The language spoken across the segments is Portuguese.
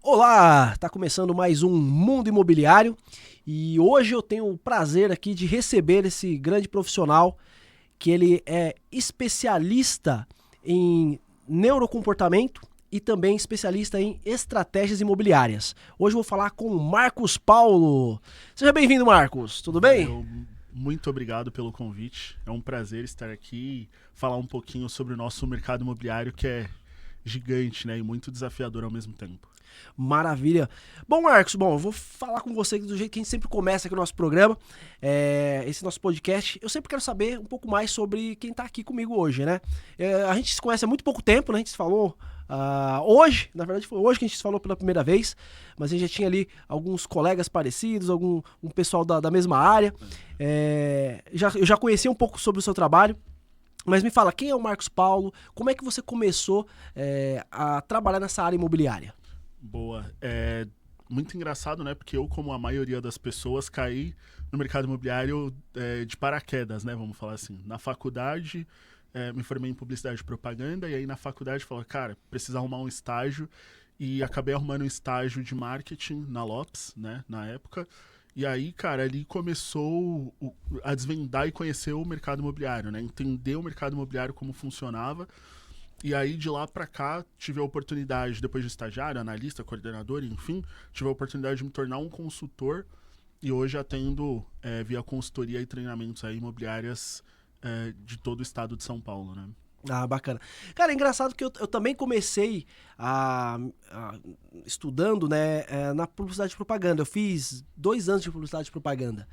Olá, está começando mais um Mundo Imobiliário e hoje eu tenho o prazer aqui de receber esse grande profissional que ele é especialista em neurocomportamento e também especialista em estratégias imobiliárias. Hoje eu vou falar com o Marcos Paulo. Seja bem-vindo, Marcos. Tudo bem? Valeu, muito obrigado pelo convite. É um prazer estar aqui e falar um pouquinho sobre o nosso mercado imobiliário, que é gigante, né, e muito desafiador ao mesmo tempo. Maravilha. Bom, Marcos, eu vou falar com você do jeito que a gente sempre começa aqui o nosso programa, esse nosso podcast. Eu sempre quero saber um pouco mais sobre quem está aqui comigo hoje, né? A gente se conhece há muito pouco tempo, né? A gente se falou hoje, na verdade foi hoje que a gente se falou pela primeira vez, mas a gente já tinha ali alguns colegas parecidos, um pessoal da mesma área. Eu já conhecia um pouco sobre o seu trabalho. Mas me fala, quem é o Marcos Paulo? Como é que você começou a trabalhar nessa área imobiliária? Boa. É muito engraçado, né, porque eu, como a maioria das pessoas, caí no mercado imobiliário de paraquedas, né, vamos falar assim. Na faculdade, me formei em publicidade e propaganda, e aí na faculdade falei, cara, preciso arrumar um estágio, e acabei arrumando um estágio de marketing na Lopes, né, na época. E aí, cara, ali começou a desvendar e conhecer o mercado imobiliário, né? Entender o mercado imobiliário, como funcionava. E aí, de lá pra cá, tive a oportunidade, depois de estagiário, analista, coordenador, enfim, tive a oportunidade de me tornar um consultor e hoje atendo via consultoria e treinamentos aí, imobiliárias de todo o estado de São Paulo, né? Ah, bacana. Cara, é engraçado que eu também comecei estudando, né, na publicidade e propaganda. Eu fiz 2 anos de publicidade e propaganda.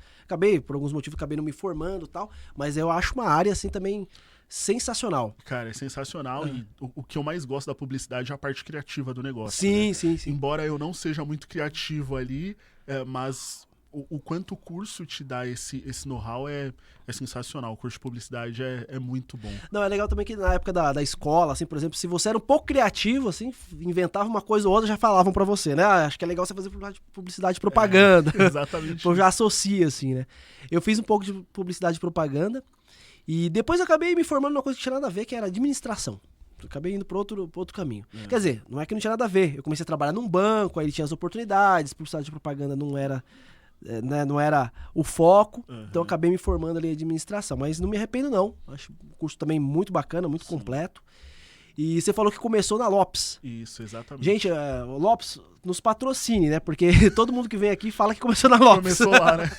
Por alguns motivos, acabei não me formando e tal, mas eu acho uma área, assim, também sensacional. Cara, é sensacional Ah. e o que eu mais gosto da publicidade é a parte criativa do negócio, né? Sim, sim, sim. Embora eu não seja muito criativo ali, mas o quanto o curso te dá esse know-how é sensacional. O curso de publicidade é muito bom. Não, é legal também que na época da escola, assim, por exemplo, se você era um pouco criativo, assim, inventava uma coisa ou outra, já falavam pra você, né? Acho que é legal você fazer publicidade e propaganda. Exatamente Eu já isso. associa, assim, né? Eu fiz um pouco de publicidade e propaganda e depois eu acabei me formando numa coisa que tinha nada a ver, que era administração. Eu acabei indo pro outro caminho. Quer dizer, não é que não tinha nada a ver. Eu comecei a trabalhar num banco, aí tinha as oportunidades, publicidade e propaganda não era, né, não era o foco, então eu Uhum. acabei me formando ali em administração. Mas não me arrependo, não. Acho o curso também muito bacana, muito Sim. completo. E você falou que começou na Lopes. Isso, Gente, exatamente. o Lopes nos patrocine, né? Porque todo mundo que vem aqui fala que começou na Lopes. Começou lá, né?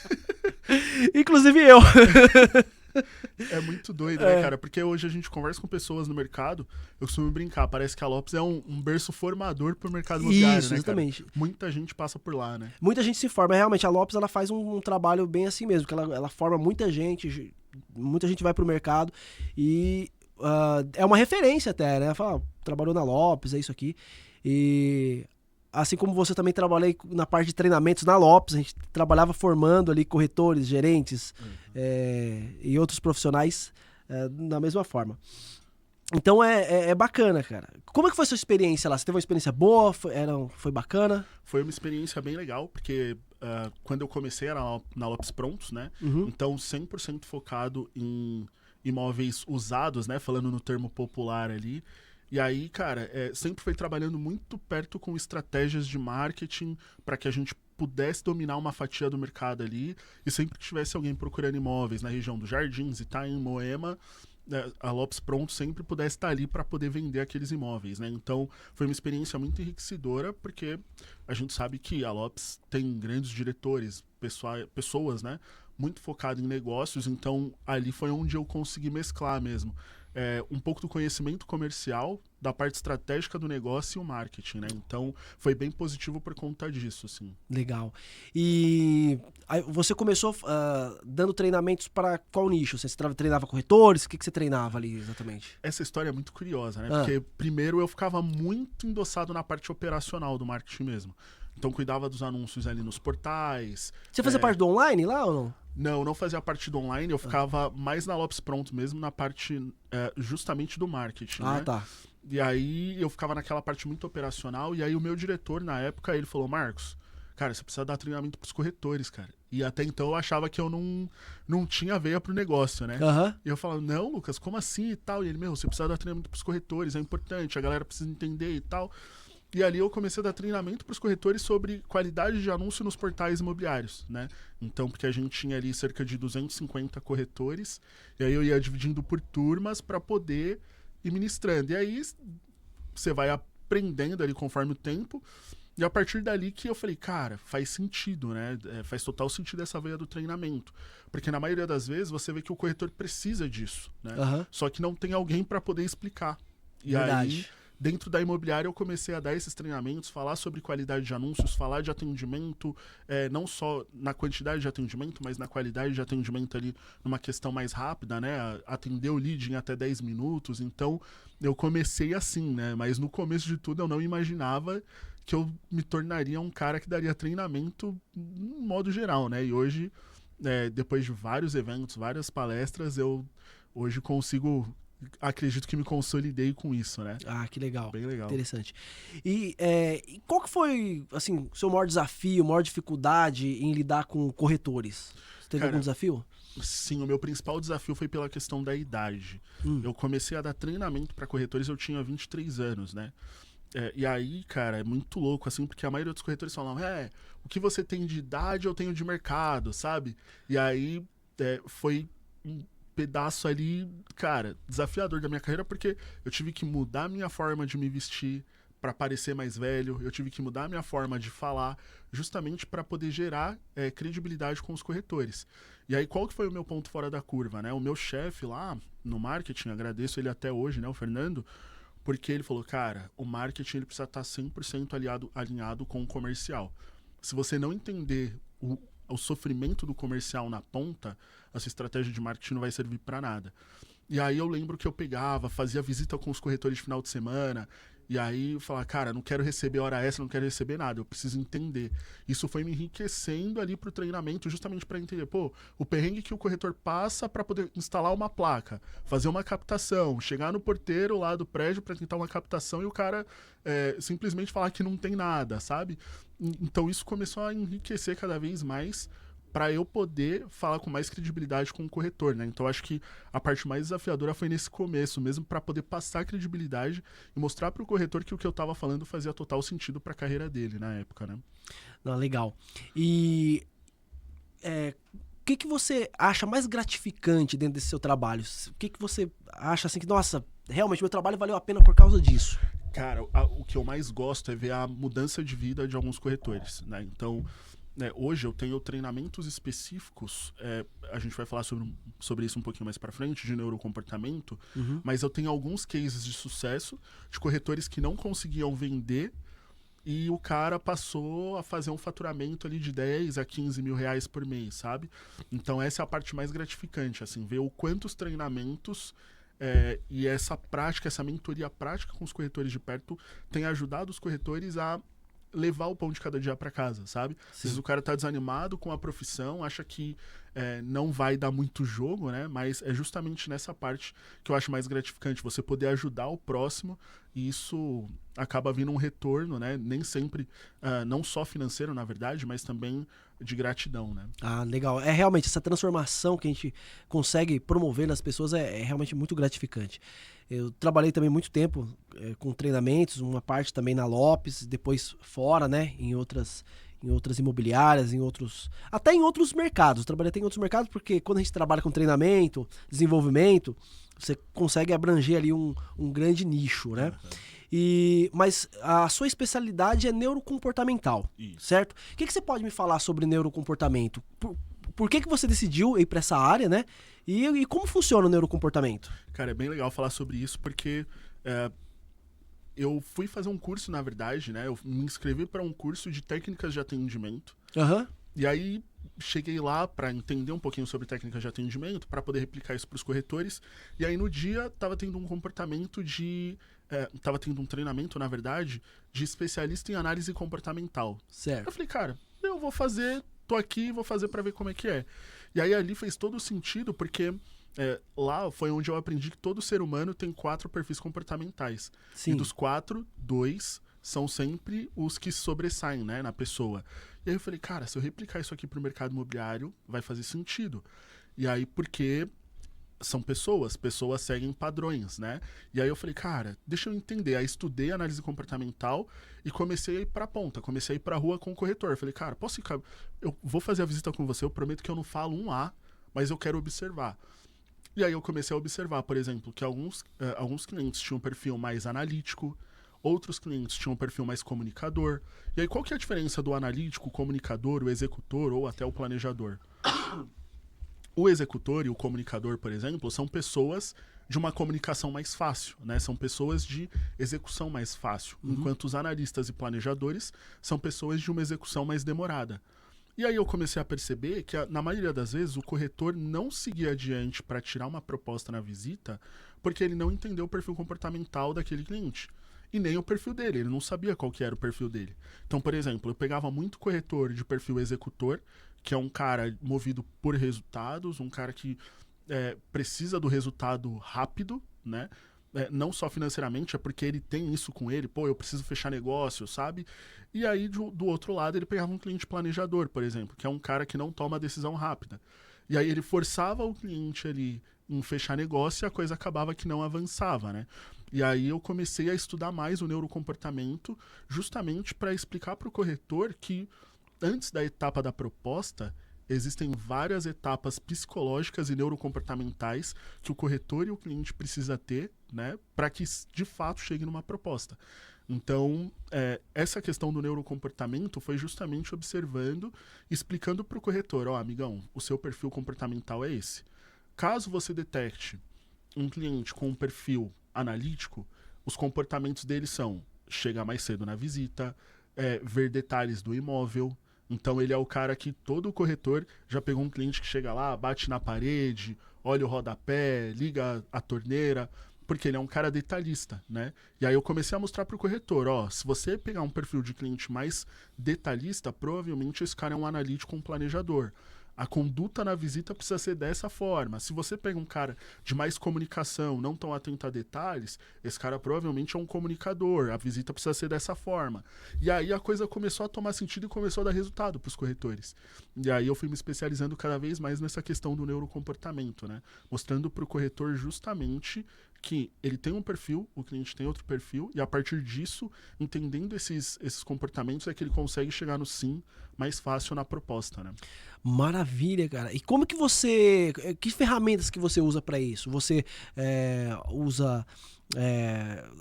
Inclusive eu. É muito doido, né, cara? Porque hoje a gente conversa com pessoas no mercado, eu costumo brincar, parece que a Lopes é um berço formador pro mercado imobiliário, Isso, né, cara? exatamente. Muita gente passa por lá, né? Muita gente se forma. Realmente, a Lopes ela faz um trabalho bem assim mesmo, que ela forma muita gente vai pro mercado e é uma referência até, né? Fala, trabalhou na Lopes, é isso aqui. E assim como você também trabalhei na parte de treinamentos na Lopes, a gente trabalhava formando ali corretores, gerentes e outros profissionais da mesma forma. Então é bacana, cara. Como é que foi a sua experiência lá? Você teve uma experiência boa? Foi bacana? Foi uma experiência bem legal, porque quando eu comecei era na Lopes Prontos, né? Uhum. Então 100% focado em imóveis usados, né? Falando no termo popular ali. E aí, cara, sempre foi trabalhando muito perto com estratégias de marketing para que a gente pudesse dominar uma fatia do mercado ali e sempre que tivesse alguém procurando imóveis na região dos Jardins, Itaim, Moema, a Lopes Pronto sempre pudesse estar ali para poder vender aqueles imóveis, né? Então foi uma experiência muito enriquecedora porque a gente sabe que a Lopes tem grandes diretores, pessoas, né? Muito focado em negócios, então ali foi onde eu consegui mesclar mesmo um pouco do conhecimento comercial, da parte estratégica do negócio e o marketing, né? Então foi bem positivo por conta disso, assim. Legal. E aí você começou dando treinamentos para qual nicho? Você treinava corretores? O que você treinava ali exatamente? Essa história é muito curiosa, né? Ah, Porque primeiro eu ficava muito endossado na parte operacional do marketing mesmo. Então cuidava dos anúncios ali nos portais. você fazia parte do online lá ou não? Não fazia parte do online, eu ficava mais na Lopes Pronto mesmo, na parte justamente do marketing, Ah, né? tá. E aí eu ficava naquela parte muito operacional, e aí o meu diretor, na época, ele falou, Marcos, cara, você precisa dar treinamento pros corretores, cara. E até então eu achava que eu não tinha veia pro negócio, né? Aham. E eu falava, não, Lucas, como assim e tal? E ele, você precisa dar treinamento pros corretores, é importante, a galera precisa entender e tal. E ali eu comecei a dar treinamento para os corretores sobre qualidade de anúncio nos portais imobiliários, né? Então, porque a gente tinha ali cerca de 250 corretores, e aí eu ia dividindo por turmas para poder ir ministrando. E aí você vai aprendendo ali conforme o tempo, e a partir dali que eu falei, cara, faz sentido, né? Faz total sentido essa veia do treinamento. Porque na maioria das vezes você vê que o corretor precisa disso, né? Aham. Só que não tem alguém para poder explicar. E Verdade. aí, dentro da imobiliária, eu comecei a dar esses treinamentos, falar sobre qualidade de anúncios, falar de atendimento, não só na quantidade de atendimento, mas na qualidade de atendimento ali, numa questão mais rápida, né? Atender o lead em até 10 minutos. Então, eu comecei assim, né? Mas no começo de tudo, eu não imaginava que eu me tornaria um cara que daria treinamento no modo geral, né? E hoje, depois de vários eventos, várias palestras, eu hoje acredito que me consolidei com isso, né? Ah, que legal. Bem legal. Interessante. E qual que foi, assim, o seu maior desafio, maior dificuldade em lidar com corretores? Você teve Cara, algum desafio? Sim, o meu principal desafio foi pela questão da idade. Eu comecei a dar treinamento para corretores, eu tinha 23 anos, né? E aí, cara, é muito louco, assim, porque a maioria dos corretores falam, o que você tem de idade eu tenho de mercado, sabe? E aí foi um pedaço ali, cara, desafiador da minha carreira, porque eu tive que mudar a minha forma de me vestir para parecer mais velho, eu tive que mudar a minha forma de falar, justamente para poder gerar credibilidade com os corretores. E aí, qual que foi o meu ponto fora da curva, né? O meu chefe lá no marketing, agradeço ele até hoje, né, o Fernando, porque ele falou, cara, o marketing ele precisa estar 100% alinhado com o comercial. Se você não entender o sofrimento do comercial na ponta, a sua estratégia de marketing não vai servir para nada. E aí eu lembro que eu pegava, fazia visita com os corretores de final de semana, e aí eu falava, cara, não quero receber hora extra, não quero receber nada, eu preciso entender. Isso foi me enriquecendo ali pro treinamento, justamente para entender, o perrengue que o corretor passa para poder instalar uma placa, fazer uma captação, chegar no porteiro lá do prédio para tentar uma captação e o cara simplesmente falar que não tem nada, sabe? Então isso começou a enriquecer cada vez mais para eu poder falar com mais credibilidade com o corretor, né? Então acho que a parte mais desafiadora foi nesse começo mesmo, para poder passar credibilidade e mostrar para o corretor que o que eu estava falando fazia total sentido para a carreira dele na época, né? Não, legal. E o que você acha mais gratificante dentro desse seu trabalho? O que você acha assim que, nossa, realmente meu trabalho valeu a pena por causa disso? Cara, o que eu mais gosto é ver a mudança de vida de alguns corretores, né? Então, hoje eu tenho treinamentos específicos, a gente vai falar sobre isso um pouquinho mais para frente, de neurocomportamento, mas eu tenho alguns cases de sucesso de corretores que não conseguiam vender e o cara passou a fazer um faturamento ali de 10 a 15 mil reais por mês, sabe? Então essa é a parte mais gratificante, assim, ver o quantos treinamentos e essa prática, essa mentoria prática com os corretores de perto tem ajudado os corretores a levar o pão de cada dia para casa, sabe? Às vezes o cara tá desanimado com a profissão, acha que não vai dar muito jogo, né? Mas é justamente nessa parte que eu acho mais gratificante, você poder ajudar o próximo, e isso acaba vindo um retorno, né? Nem sempre, não só financeiro, na verdade, mas também de gratidão, né? Ah, legal. Realmente essa transformação que a gente consegue promover nas pessoas é realmente muito gratificante. Eu trabalhei também muito tempo com treinamentos, uma parte também na Lopes, depois fora, né, em outras imobiliárias, até em outros mercados. Trabalhei até em outros mercados porque quando a gente trabalha com treinamento, desenvolvimento, você consegue abranger ali um grande nicho, né? Mas a sua especialidade é neurocomportamental, certo? O que você pode me falar sobre neurocomportamento? Por que você decidiu ir para essa área, né? E como funciona o neurocomportamento? Cara, é bem legal falar sobre isso porque eu fui fazer um curso, na verdade, né? Eu me inscrevi para um curso de técnicas de atendimento. E aí cheguei lá para entender um pouquinho sobre técnicas de atendimento, para poder replicar isso para os corretores. E aí no dia tava tendo um comportamento tava tendo um treinamento, na verdade, de especialista em análise comportamental. Certo. Eu falei, cara, eu vou fazer, tô aqui, vou fazer para ver como é que é. E aí ali fez todo sentido, porque lá foi onde eu aprendi que todo ser humano tem 4 perfis comportamentais. Sim. E dos 4, 2 são sempre os que sobressaem, né, na pessoa. E aí eu falei, cara, se eu replicar isso aqui pro mercado imobiliário, vai fazer sentido. E aí, porque são pessoas seguem padrões, né? E aí eu falei, cara, deixa eu entender. Aí estudei análise comportamental e comecei a ir pra ponta, comecei a ir pra rua com o corretor. Eu falei, cara, posso ficar... Eu vou fazer a visita com você, eu prometo que eu não falo um A, mas eu quero observar. E aí eu comecei a observar, por exemplo, que alguns clientes tinham um perfil mais analítico, outros clientes tinham um perfil mais comunicador. E aí qual que é a diferença do analítico, o comunicador, o executor ou até o planejador? O executor e o comunicador, por exemplo, são pessoas de uma comunicação mais fácil, né? São pessoas de execução mais fácil, enquanto os analistas e planejadores são pessoas de uma execução mais demorada. E aí eu comecei a perceber que, na maioria das vezes, o corretor não seguia adiante para tirar uma proposta na visita porque ele não entendeu o perfil comportamental daquele cliente. E nem o perfil dele, ele não sabia qual que era o perfil dele. Então, por exemplo, eu pegava muito corretor de perfil executor, que é um cara movido por resultados, um cara que precisa do resultado rápido, né? Não só financeiramente, é porque ele tem isso com ele, pô, eu preciso fechar negócio, sabe? E aí, do outro lado, ele pegava um cliente planejador, por exemplo, que é um cara que não toma decisão rápida. E aí ele forçava o cliente ali em fechar negócio e a coisa acabava que não avançava, né? E aí eu comecei a estudar mais o neurocomportamento justamente para explicar para o corretor que antes da etapa da proposta, existem várias etapas psicológicas e neurocomportamentais que o corretor e o cliente precisa ter, né, para que de fato chegue numa proposta. Então, essa questão do neurocomportamento foi justamente observando, explicando para o corretor, amigão, o seu perfil comportamental é esse. Caso você detecte um cliente com um perfil analítico, os comportamentos dele são chegar mais cedo na visita, ver detalhes do imóvel. Então ele é o cara que todo corretor já pegou um cliente que chega lá, bate na parede, olha o rodapé, liga a torneira, porque ele é um cara detalhista, né? E aí eu comecei a mostrar para o corretor, se você pegar um perfil de cliente mais detalhista, provavelmente esse cara é um analítico, um planejador. A conduta na visita precisa ser dessa forma. Se você pega um cara de mais comunicação, não tão atento a detalhes, esse cara provavelmente é um comunicador. A visita precisa ser dessa forma. E aí a coisa começou a tomar sentido e começou a dar resultado para os corretores. E aí eu fui me especializando cada vez mais nessa questão do neurocomportamento, né? Mostrando para o corretor justamente que ele tem um perfil, o cliente tem outro perfil, e a partir disso, entendendo esses comportamentos, é que ele consegue chegar no sim mais fácil na proposta, né? Maravilha, cara. E como que você... Que ferramentas que você usa para isso? Você usa...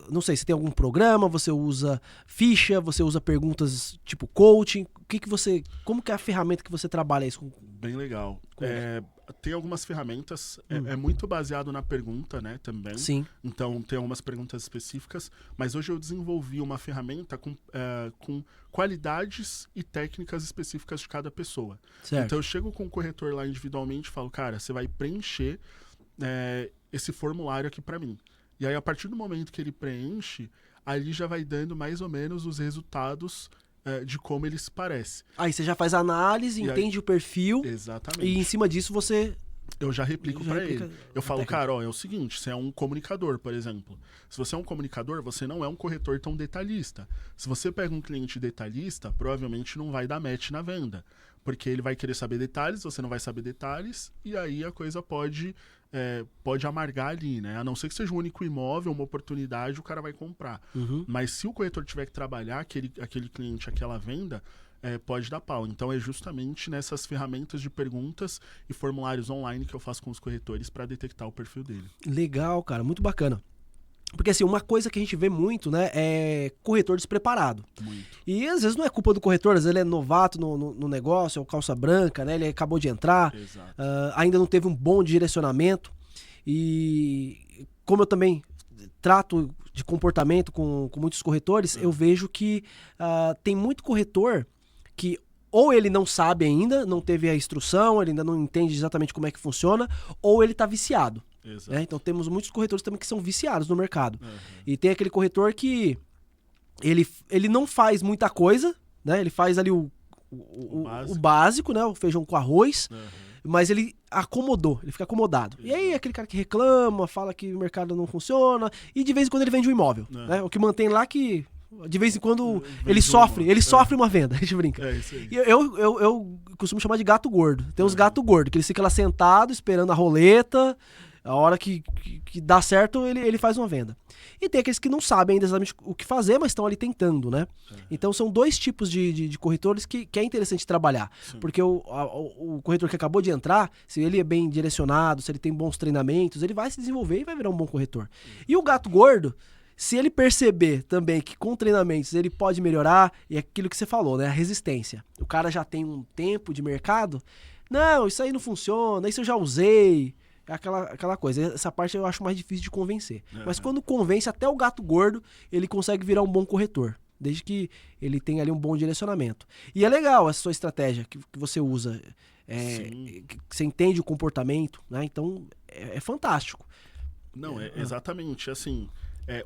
não sei, você tem algum programa, você usa ficha, você usa perguntas tipo coaching, como que é a ferramenta que você trabalha isso? Bem legal. Tem algumas ferramentas, é muito baseado na pergunta, né, também. Sim. Então tem algumas perguntas específicas, mas hoje eu desenvolvi uma ferramenta com qualidades e técnicas específicas de cada pessoa. Certo. Então eu chego com o corretor lá individualmente e falo, cara, você vai preencher esse formulário aqui para mim. E aí, a partir do momento que ele preenche, ali já vai dando mais ou menos os resultados de como ele se parece. Aí você já faz a análise, entende o perfil. Exatamente. E em cima disso você... Eu já replico para ele. Eu falo, cara, é o seguinte, você é um comunicador, por exemplo. Se você é um comunicador, você não é um corretor tão detalhista. Se você pega um cliente detalhista, provavelmente não vai dar match na venda. Porque ele vai querer saber detalhes, você não vai saber detalhes, e aí a coisa pode amargar ali, né? A não ser que seja um único imóvel, uma oportunidade, o cara vai comprar. Mas se o corretor tiver que trabalhar aquele cliente, aquela venda, pode dar pau. Então é justamente nessas ferramentas de perguntas e formulários online que eu faço com os corretores para detectar o perfil dele. Legal, cara, muito bacana. Porque assim, uma coisa que a gente vê muito, né, é corretor despreparado. Muito. E às vezes não é culpa do corretor, às vezes ele é novato no negócio, é o calça branca, né, ele acabou de entrar, ainda não teve um bom direcionamento. E como eu também trato de comportamento com muitos corretores, eu vejo que tem muito corretor que ou ele não sabe ainda, não teve a instrução, ele ainda não entende exatamente como é que funciona, ou ele está viciado. Né? Então temos muitos corretores também que são viciados no mercado. E tem aquele corretor que ele não faz muita coisa, né? Ele faz ali o básico, né? O feijão com arroz, mas ele ele fica acomodado. E aí aquele cara que reclama, fala que o mercado não funciona, e de vez em quando ele vende um imóvel. Né? O que mantém lá que de vez em quando ele sofre uma venda, a gente brinca. Isso aí. E eu costumo chamar de gato gordo. Tem uns gato gordo, que eles ficam lá sentados esperando a roleta. A hora que dá certo, ele faz uma venda. E tem aqueles que não sabem ainda exatamente o que fazer, mas estão ali tentando, né? Então são dois tipos de corretores que é interessante trabalhar. Sim. Porque o corretor que acabou de entrar, se ele é bem direcionado, se ele tem bons treinamentos, ele vai se desenvolver e vai virar um bom corretor. E o gato gordo, se ele perceber também que com treinamentos ele pode melhorar, e é aquilo que você falou, né? A resistência. O cara já tem um tempo de mercado, não, isso aí não funciona, isso eu já usei. Aquela coisa, essa parte eu acho mais difícil de convencer. Mas quando convence até o gato gordo, ele consegue virar um bom corretor. Desde que ele tenha ali um bom direcionamento. E é legal essa sua estratégia que você usa. Que você entende o comportamento, né? Então é fantástico. Não, exatamente. Assim,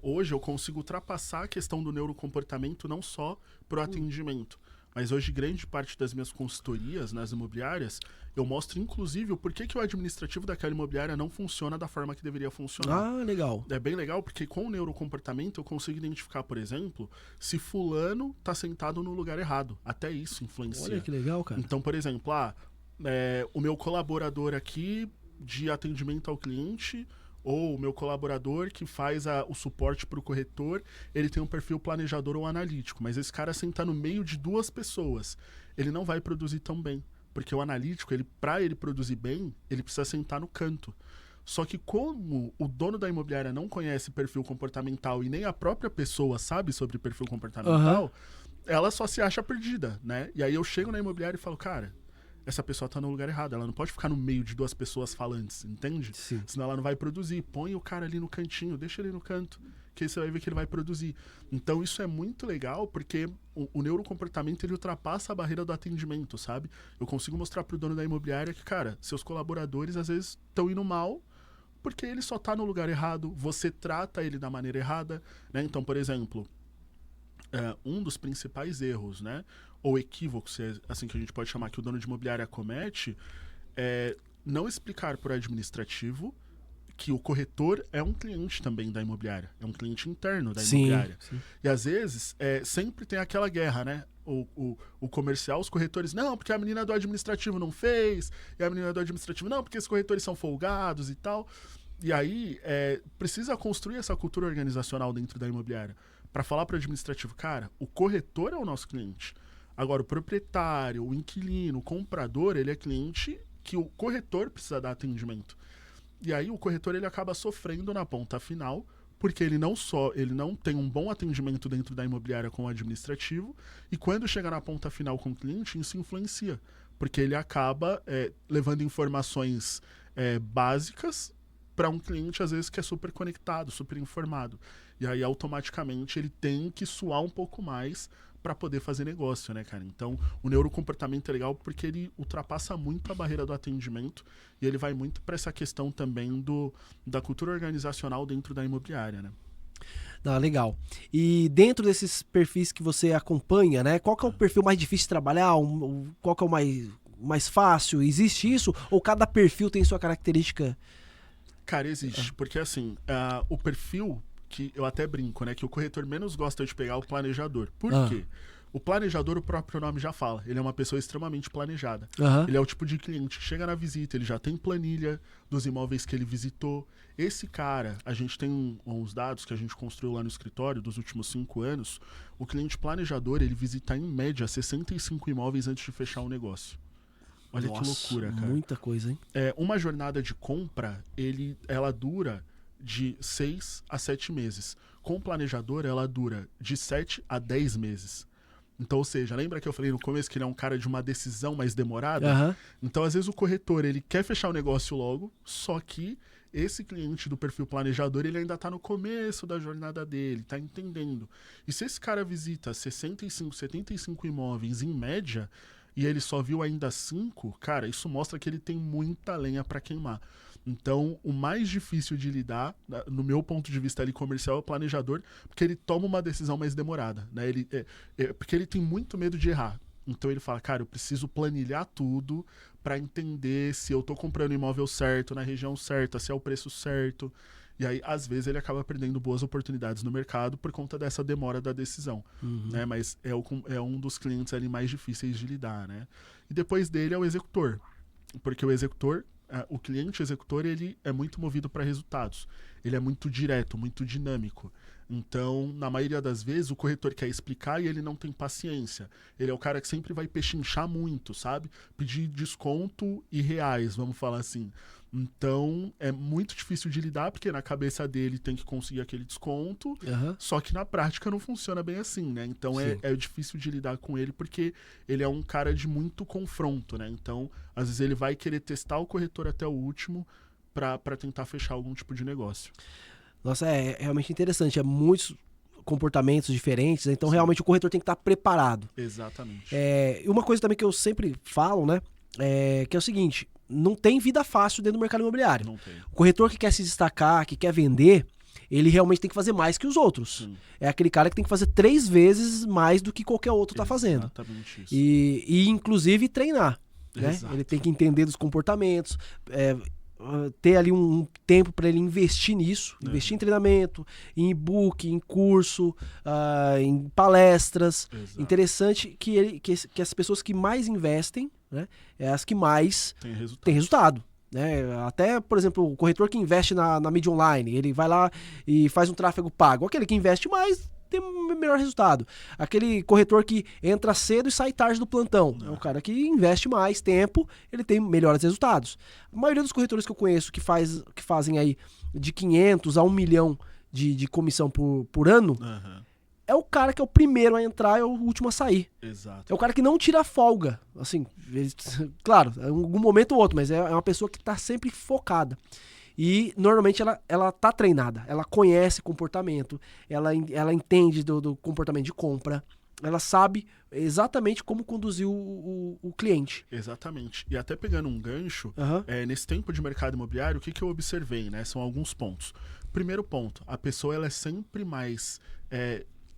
hoje eu consigo ultrapassar a questão do neurocomportamento não só pro atendimento. Mas hoje, grande parte das minhas consultorias nas imobiliárias, eu mostro, inclusive, o porquê que o administrativo daquela imobiliária não funciona da forma que deveria funcionar. Ah, legal. É bem legal, porque com o neurocomportamento eu consigo identificar, por exemplo, se fulano está sentado no lugar errado. Até isso influencia. Olha que legal, cara. Então, por exemplo, o meu colaborador aqui de atendimento ao cliente, ou o meu colaborador que faz o suporte para o corretor, ele tem um perfil planejador ou analítico, mas esse cara senta no meio de duas pessoas, ele não vai produzir tão bem, porque o analítico, para ele produzir bem, ele precisa sentar no canto. Só que como o dono da imobiliária não conhece perfil comportamental e nem a própria pessoa sabe sobre perfil comportamental, ela só se acha perdida, né? E aí eu chego na imobiliária e falo, cara, essa pessoa tá no lugar errado, ela não pode ficar no meio de duas pessoas falantes, entende? Sim. Senão ela não vai produzir. Põe o cara ali no cantinho, deixa ele no canto, que aí você vai ver que ele vai produzir. Então isso é muito legal, porque o neurocomportamento, ele ultrapassa a barreira do atendimento, sabe? Eu consigo mostrar pro dono da imobiliária que, cara, seus colaboradores às vezes estão indo mal, porque ele só tá no lugar errado, você trata ele da maneira errada, né? Então, por exemplo, um dos principais erros, né? Ou equívocos, assim que a gente pode chamar, que o dono de imobiliária comete, é não explicar para o administrativo que o corretor é um cliente também da imobiliária, é um cliente interno da imobiliária. Sim. E às vezes sempre tem aquela guerra, né? O comercial, os corretores, não, porque a menina do administrativo não fez, e a menina do administrativo, não, porque esses corretores são folgados e tal. E aí precisa construir essa cultura organizacional dentro da imobiliária para falar para o administrativo, cara, o corretor é o nosso cliente. Agora, o proprietário, o inquilino, o comprador, ele é cliente que o corretor precisa dar atendimento. E aí o corretor, ele acaba sofrendo na ponta final, porque ele não tem um bom atendimento dentro da imobiliária com o administrativo, e quando chega na ponta final com o cliente, isso influencia, porque ele acaba levando informações básicas para um cliente, às vezes, que é super conectado, super informado. E aí, automaticamente, ele tem que suar um pouco mais para poder fazer negócio, né, cara? Então, o neurocomportamento é legal porque ele ultrapassa muito a barreira do atendimento e ele vai muito para essa questão também da cultura organizacional dentro da imobiliária, né? Ah, legal. E dentro desses perfis que você acompanha, né? Qual que é o perfil mais difícil de trabalhar? Qual que é o mais fácil? Existe isso? Ou cada perfil tem sua característica? Cara, existe. Porque, assim, o perfil que eu até brinco, né? Que o corretor menos gosta de pegar é o planejador. Por quê? O planejador, o próprio nome já fala. Ele é uma pessoa extremamente planejada. Ele é o tipo de cliente que chega na visita, ele já tem planilha dos imóveis que ele visitou. Esse cara, a gente tem uns dados que a gente construiu lá no escritório dos últimos 5 anos. O cliente planejador, ele visita em média 65 imóveis antes de fechar o negócio. Olha, nossa, que loucura, cara. Muita coisa, hein? Uma jornada de compra, ela dura de 6 a 7 meses. Com o planejador, ela dura de 7 a 10 meses. Então, ou seja, lembra que eu falei no começo que ele é um cara de uma decisão mais demorada? Então, às vezes, o corretor, ele quer fechar o negócio logo, só que esse cliente do perfil planejador, ele ainda está no começo da jornada dele, está entendendo. E se esse cara visita 65, 75 imóveis em média, e ele só viu ainda 5, cara, isso mostra que ele tem muita lenha para queimar. Então, o mais difícil de lidar, no meu ponto de vista ali comercial, é o planejador, porque ele toma uma decisão mais demorada, né? Porque ele tem muito medo de errar. Então ele fala, cara, eu preciso planilhar tudo para entender se eu tô comprando o imóvel certo, na região certa, se é o preço certo. E aí, às vezes, ele acaba perdendo boas oportunidades no mercado por conta dessa demora da decisão. Né? Mas é um dos clientes ali mais difíceis de lidar, né? E depois dele é o executor. Porque o executor, o cliente executor, ele é muito movido para resultados. Ele é muito direto, muito dinâmico. Então, na maioria das vezes, o corretor quer explicar e ele não tem paciência. Ele é o cara que sempre vai pechinchar muito, sabe? Pedir desconto e reais, vamos falar assim. Então, é muito difícil de lidar, porque na cabeça dele tem que conseguir aquele desconto, só que na prática não funciona bem assim, né? Então, é difícil de lidar com ele, porque ele é um cara de muito confronto, né? Então, às vezes ele vai querer testar o corretor até o último para tentar fechar algum tipo de negócio. Nossa, é realmente interessante. É muitos comportamentos diferentes, então realmente o corretor tem que estar preparado. Exatamente. E uma coisa também que eu sempre falo, né? Que é o seguinte, não tem vida fácil dentro do mercado imobiliário. Não tem. O corretor que quer se destacar, que quer vender, ele realmente tem que fazer mais que os outros. Sim. É aquele cara que tem que fazer 3 vezes mais do que qualquer outro está fazendo. Exatamente isso. E inclusive treinar. Né? Ele tem que entender dos comportamentos, ter ali um tempo para ele investir nisso, investir em treinamento, em e-book, em curso, em palestras. Exato. Interessante que as pessoas que mais investem, né, é as que mais têm resultado. Né? Até, por exemplo, o corretor que investe na mídia online, ele vai lá e faz um tráfego pago. Aquele que investe mais tem um melhor resultado. Aquele corretor que entra cedo e sai tarde do plantão. É o cara que investe mais tempo, ele tem melhores resultados. A maioria dos corretores que eu conheço que fazem aí de 500 a 1 milhão de comissão por ano, é o cara que é o primeiro a entrar e é o último a sair. Exato. É o cara que não tira folga. Assim, claro, em algum momento ou outro, mas é uma pessoa que está sempre focada. E normalmente ela tá treinada, ela conhece comportamento, ela entende do comportamento de compra, ela sabe exatamente como conduzir o cliente. Exatamente. E até pegando um gancho, nesse tempo de mercado imobiliário, o que eu observei, né? São alguns pontos. Primeiro ponto, a pessoa ela é sempre mais...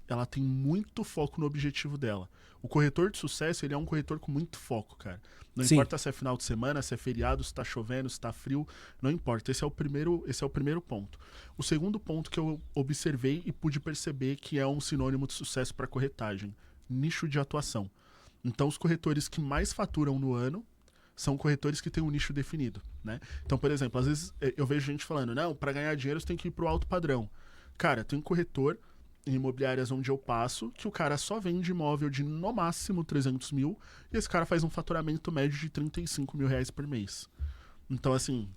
ela tem muito foco no objetivo dela. O corretor de sucesso, ele é um corretor com muito foco, cara. Não importa se é final de semana, se é feriado, se tá chovendo, se tá frio, não importa. Esse é o primeiro ponto. O segundo ponto que eu observei e pude perceber que é um sinônimo de sucesso para corretagem: nicho de atuação. Então, os corretores que mais faturam no ano são corretores que têm um nicho definido, né? Então, por exemplo, às vezes eu vejo gente falando, não, para ganhar dinheiro você tem que ir pro alto padrão. Cara, tem corretor em imobiliárias onde eu passo, que o cara só vende imóvel de no máximo 300 mil, e esse cara faz um faturamento médio de 35 mil reais por mês. Então, assim,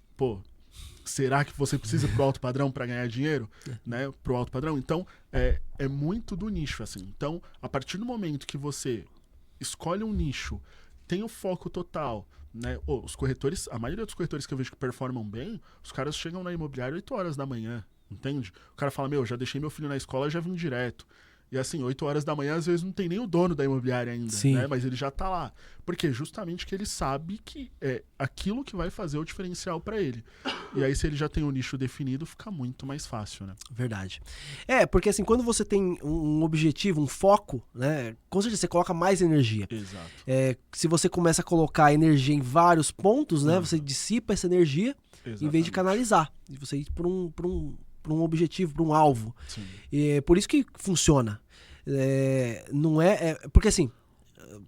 será que você precisa pro alto padrão para ganhar dinheiro? Né? Pro alto padrão? Então, é muito do nicho, assim. Então, a partir do momento que você escolhe um nicho, tem o foco total, né? Os corretores, a maioria dos corretores que eu vejo que performam bem, os caras chegam na imobiliária 8 horas da manhã. Entende? O cara fala, já deixei meu filho na escola, já vim direto. E assim, 8 horas da manhã, às vezes não tem nem o dono da imobiliária ainda, né? Mas ele já tá lá. Porque justamente que ele sabe que é aquilo que vai fazer o diferencial para ele. E aí, se ele já tem o nicho definido, fica muito mais fácil, né? Verdade. Porque assim, quando você tem um objetivo, um foco, né? Com certeza você coloca mais energia. Exato. Se você começa a colocar energia em vários pontos, né? Você dissipa essa energia, em vez de canalizar. E você ir para um objetivo, para um alvo. Sim. Por isso que funciona. Porque assim,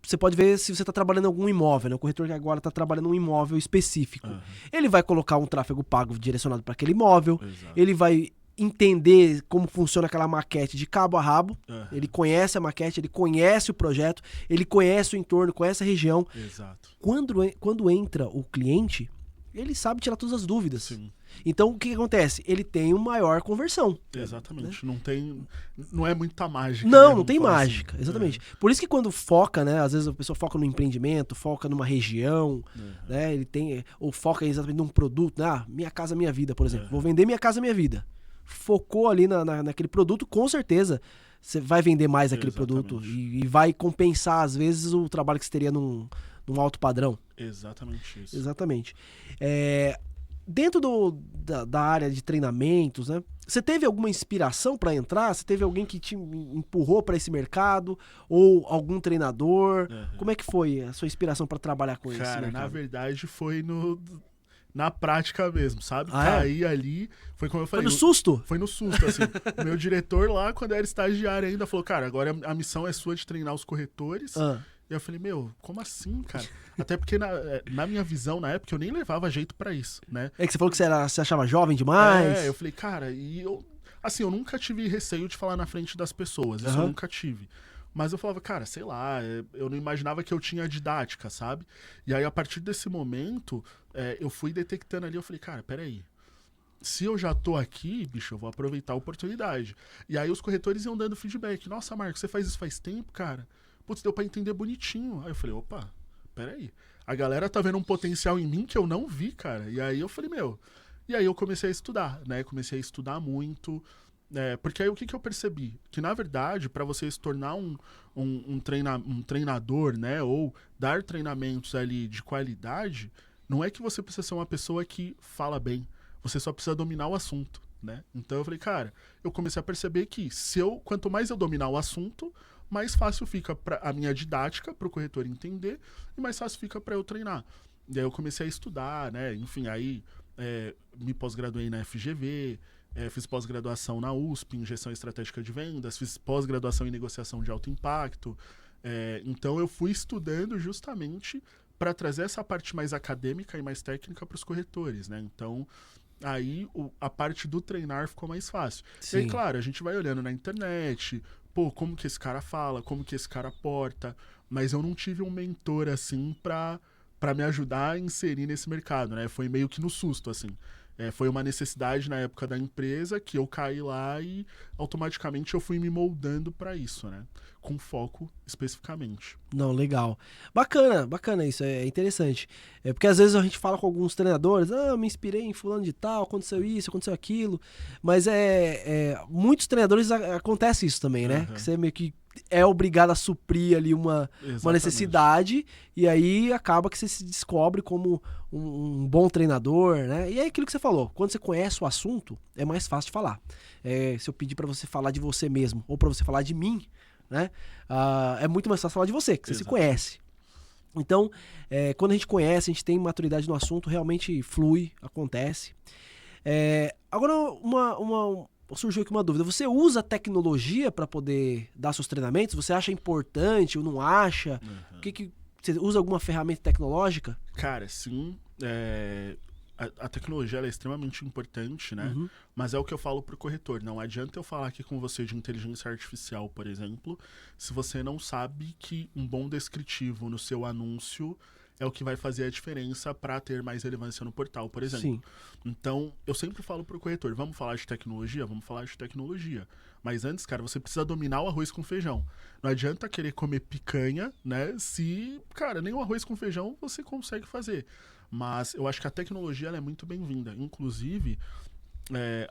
você pode ver se você está trabalhando em algum imóvel, né? O corretor que agora está trabalhando em um imóvel específico. Ele vai colocar um tráfego pago direcionado para aquele imóvel. Exato. Ele vai entender como funciona aquela maquete de cabo a rabo. Ele conhece a maquete, ele conhece o projeto, ele conhece o entorno, conhece a região. Exato. Quando entra o cliente, ele sabe tirar todas as dúvidas. Sim. Então, o que acontece? Ele tem uma maior conversão. Exatamente. Né? Não é muita mágica. Não tem mágica. Assim. Exatamente. Por isso que quando foca, né? Às vezes a pessoa foca no empreendimento, foca numa região, né? Ou foca exatamente num produto, né? Minha Casa Minha Vida, por exemplo. Vou vender Minha Casa Minha Vida. Focou ali naquele produto, com certeza você vai vender mais aquele produto e vai compensar, às vezes, o trabalho que você teria num alto padrão. Exatamente isso. Exatamente. Dentro da área de treinamentos, né? Você teve alguma inspiração para entrar? Você teve alguém que te empurrou para esse mercado? Ou algum treinador? Como é que foi a sua inspiração para trabalhar com isso? Cara, na verdade foi na prática mesmo, sabe? Caí ali, foi como eu falei. Foi no susto? Foi no susto, assim. O meu diretor lá, quando era estagiário ainda, falou, cara, agora a missão é sua de treinar os corretores. E eu falei, meu, como assim, cara? Até porque na minha visão, na época, eu nem levava jeito pra isso, né? É que você falou que você achava jovem demais. Eu falei, cara, e eu... Assim, eu nunca tive receio de falar na frente das pessoas, isso eu Aham. nunca tive. Mas eu falava, cara, sei lá, eu não imaginava que eu tinha didática, sabe? E aí, a partir desse momento, eu fui detectando ali, eu falei, cara, peraí. Se eu já tô aqui, bicho, eu vou aproveitar a oportunidade. E aí os corretores iam dando feedback. Nossa, Marcos, você faz isso faz tempo, cara? Putz, deu pra entender bonitinho. Aí eu falei, opa, peraí. A galera tá vendo um potencial em mim que eu não vi, cara. E aí eu falei, meu... E aí eu comecei a estudar, né? Comecei a estudar muito. Porque aí o que eu percebi? Que, na verdade, para você se tornar um treinador, né? Ou dar treinamentos ali de qualidade, não é que você precisa ser uma pessoa que fala bem. Você só precisa dominar o assunto, né? Então eu falei, cara, eu comecei a perceber que quanto mais eu dominar o assunto, mais fácil fica a minha didática para o corretor entender e mais fácil fica para eu treinar. E aí eu comecei a estudar, né? Enfim, aí me pós-graduei na FGV, fiz pós-graduação na USP em gestão estratégica de vendas, fiz pós-graduação em negociação de alto impacto. Então eu fui estudando justamente para trazer essa parte mais acadêmica e mais técnica para os corretores, né? Então aí a parte do treinar ficou mais fácil. Sim. E aí, claro, a gente vai olhando na internet, pô, como que esse cara fala, como que esse cara porta, mas eu não tive um mentor assim pra me ajudar a inserir nesse mercado, né? Foi meio que no susto, assim. Foi uma necessidade na época da empresa que eu caí lá e automaticamente eu fui me moldando pra isso, né? Com foco especificamente. Não, legal. Bacana isso, é interessante. Porque às vezes a gente fala com alguns treinadores, eu me inspirei em fulano de tal, aconteceu isso, aconteceu aquilo, mas muitos treinadores acontece isso também, né? Uhum. Que você meio que é obrigado a suprir ali uma necessidade e aí acaba que você se descobre como um bom treinador, né? E é aquilo que você falou, quando você conhece o assunto, é mais fácil de falar. Se eu pedir pra você falar de você mesmo ou pra você falar de mim, né? É muito mais fácil falar de você, que você se conhece. Então, quando a gente conhece, a gente tem maturidade no assunto, realmente flui, acontece. Agora, surgiu aqui uma dúvida. Você usa tecnologia para poder dar seus treinamentos? Você acha importante ou não acha? Uhum. Você usa alguma ferramenta tecnológica? Cara, sim. A tecnologia ela é extremamente importante, né? Uhum. Mas é o que eu falo pro corretor. Não adianta eu falar aqui com você de inteligência artificial, por exemplo, se você não sabe que um bom descritivo no seu anúncio é o que vai fazer a diferença para ter mais relevância no portal, por exemplo. Sim. Então, eu sempre falo pro corretor, vamos falar de tecnologia? Vamos falar de tecnologia. Mas antes, cara, você precisa dominar o arroz com feijão. Não adianta querer comer picanha, né? Se, cara, nem o arroz com feijão você consegue fazer. Mas eu acho que a tecnologia ela é muito bem-vinda. Inclusive,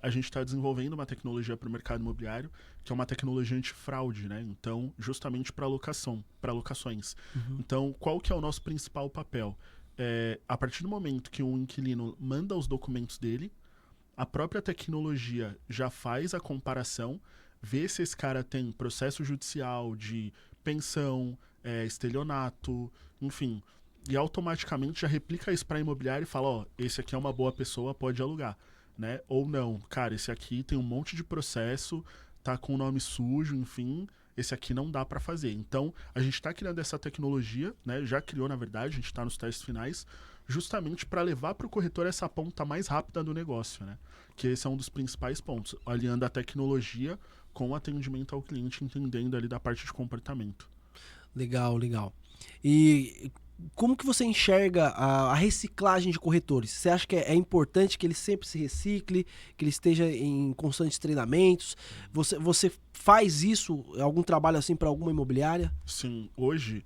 a gente está desenvolvendo uma tecnologia para o mercado imobiliário, que é uma tecnologia antifraude, né? Então, justamente para locações. Uhum. Então, qual que é o nosso principal papel? A partir do momento que um inquilino manda os documentos dele, a própria tecnologia já faz a comparação, vê se esse cara tem processo judicial de pensão, estelionato, enfim, e automaticamente já replica isso para a imobiliária e fala, ó, esse aqui é uma boa pessoa, pode alugar, né? Ou não, cara, esse aqui tem um monte de processo, tá com o nome sujo, enfim, esse aqui não dá para fazer. Então, a gente está criando essa tecnologia, né? Já criou, na verdade, a gente está nos testes finais, justamente para levar para o corretor essa ponta mais rápida do negócio, né? Que esse é um dos principais pontos, aliando a tecnologia com o atendimento ao cliente, entendendo ali da parte de comportamento. Legal. E como que você enxerga a reciclagem de corretores? Você acha que é importante que ele sempre se recicle, que ele esteja em constantes treinamentos? Você faz isso, algum trabalho assim para alguma imobiliária? Sim, hoje,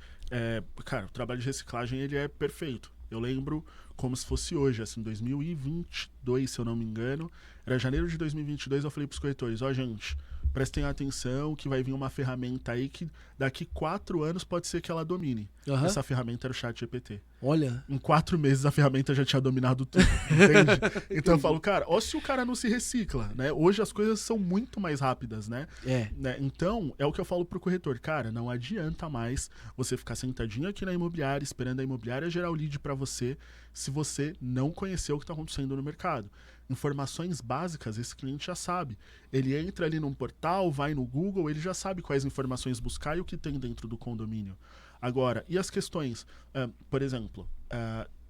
cara, o trabalho de reciclagem ele é perfeito. Eu lembro como se fosse hoje, assim, 2022, se eu não me engano. Era janeiro de 2022, eu falei pros corretores, ó, gente, prestem atenção que vai vir uma ferramenta aí que daqui 4 anos pode ser que ela domine. Uhum. Essa ferramenta era o ChatGPT. Olha. Em 4 meses a ferramenta já tinha dominado tudo, entende? Então eu falo, cara, ó se o cara não se recicla, né? Hoje as coisas são muito mais rápidas, né? Né? Então, é o que eu falo pro corretor, cara, não adianta mais você ficar sentadinho aqui na imobiliária, esperando a imobiliária gerar o lead pra você, se você não conhecer o que tá acontecendo no mercado. informações básicas esse cliente já sabe. Ele entra ali num portal, vai no Google, ele já sabe quais informações buscar e o que tem dentro do condomínio. Agora, e as questões? Por exemplo,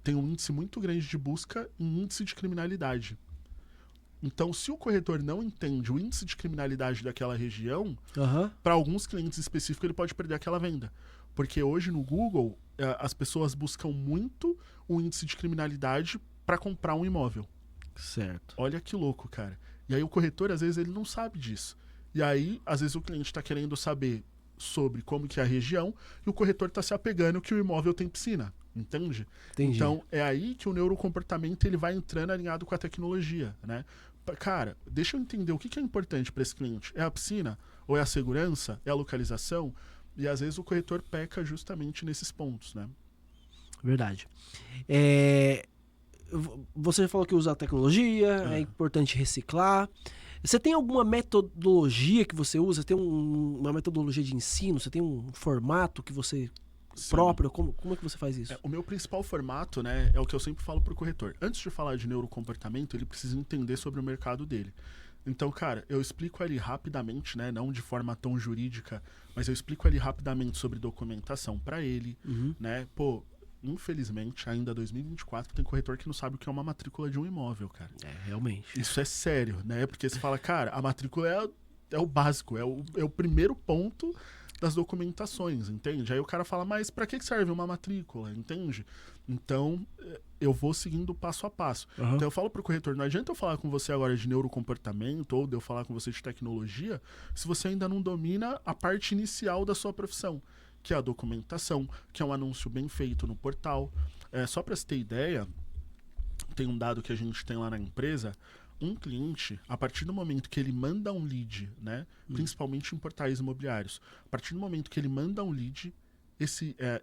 tem um índice muito grande de busca em índice de criminalidade. Então, se o corretor não entende o índice de criminalidade daquela região, para alguns clientes específicos ele pode perder aquela venda. Porque hoje no Google, as pessoas buscam muito o índice de criminalidade para comprar um imóvel. Certo. Olha que louco, cara. E aí o corretor, às vezes, ele não sabe disso. E aí, às vezes, o cliente está querendo saber sobre como que é a região e o corretor está se apegando que o imóvel tem piscina. Entende? Entendi. Então, é aí que o neurocomportamento ele vai entrando alinhado com a tecnologia, né? Cara, deixa eu entender o que é importante para esse cliente. É a piscina? Ou é a segurança? É a localização? E às vezes o corretor peca justamente nesses pontos, né? Verdade. Você falou que usa a tecnologia, é importante reciclar. Você tem alguma metodologia que você usa? Você tem uma metodologia de ensino? Você tem um formato que você... Sim. próprio? Como é que você faz isso? O meu principal formato, né, é o que eu sempre falo pro corretor. Antes de falar de neurocomportamento, ele precisa entender sobre o mercado dele. Então, cara, eu explico ali rapidamente, né, não de forma tão jurídica, mas eu explico ali rapidamente sobre documentação para ele, né? Pô, infelizmente, ainda 2024, tem corretor que não sabe o que é uma matrícula de um imóvel, cara. Realmente. Isso é sério, né? Porque você fala, cara, a matrícula é o básico, é o primeiro ponto das documentações, entende? Aí o cara fala, mas para que serve uma matrícula, entende? Então, eu vou seguindo passo a passo. Então eu falo pro corretor, não adianta eu falar com você agora de neurocomportamento ou de eu falar com você de tecnologia se você ainda não domina a parte inicial da sua profissão, que é a documentação, que é um anúncio bem feito no portal. Só para você ter ideia, tem um dado que a gente tem lá na empresa. Um cliente, a partir do momento que ele manda um lead, né, principalmente em portais imobiliários, a partir do momento que ele manda um lead,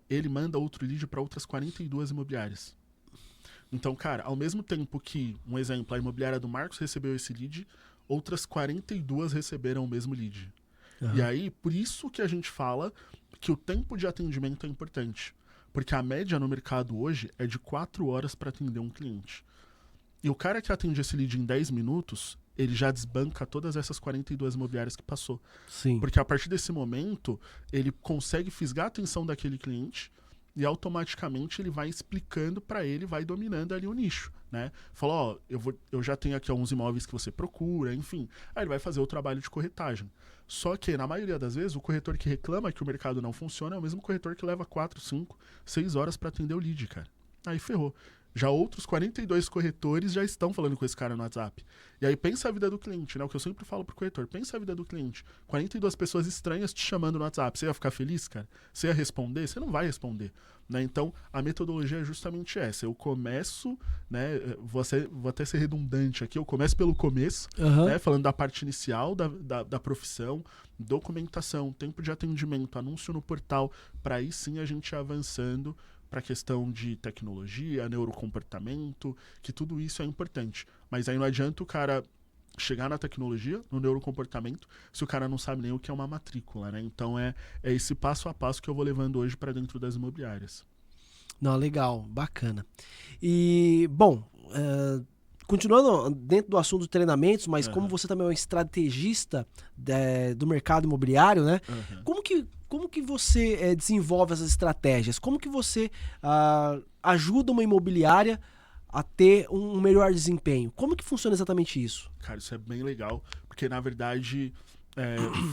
ele manda outro lead para outras 42 imobiliárias. Então, cara, ao mesmo tempo que, um exemplo, a imobiliária do Marcos recebeu esse lead, outras 42 receberam o mesmo lead. E aí, por isso que a gente fala que o tempo de atendimento é importante. Porque a média no mercado hoje é de 4 horas para atender um cliente. E o cara que atende esse lead em 10 minutos, ele já desbanca todas essas 42 imobiliárias que passou. Sim. Porque a partir desse momento, ele consegue fisgar a atenção daquele cliente e automaticamente ele vai explicando para ele, vai dominando ali o nicho, né? Fala, ó, eu já tenho aqui alguns imóveis que você procura, enfim. Aí ele vai fazer o trabalho de corretagem. Só que, na maioria das vezes, o corretor que reclama que o mercado não funciona é o mesmo corretor que leva 4, 5, 6 horas para atender o lead, cara. Aí ferrou. Já outros 42 corretores já estão falando com esse cara no WhatsApp. E aí pensa a vida do cliente, né? O que eu sempre falo pro corretor, pensa a vida do cliente. 42 pessoas estranhas te chamando no WhatsApp. Você ia ficar feliz, cara? Você ia responder? Você não vai responder. Né? Então, a metodologia é justamente essa. Eu começo, né? Vou até ser redundante aqui, eu começo pelo começo, né? Falando da parte inicial da profissão, documentação, tempo de atendimento, anúncio no portal, para aí sim a gente ir avançando para a questão de tecnologia, neurocomportamento, que tudo isso é importante. Mas aí não adianta o cara chegar na tecnologia, no neurocomportamento, se o cara não sabe nem o que é uma matrícula, né? Então é esse passo a passo que eu vou levando hoje para dentro das imobiliárias. Não, legal, bacana. E, bom, continuando dentro do assunto dos treinamentos, mas como você também é um estrategista do mercado imobiliário, né? Como que você desenvolve essas estratégias? Como que você ajuda uma imobiliária a ter um melhor desempenho? Como que funciona exatamente isso? Cara, isso é bem legal, porque na verdade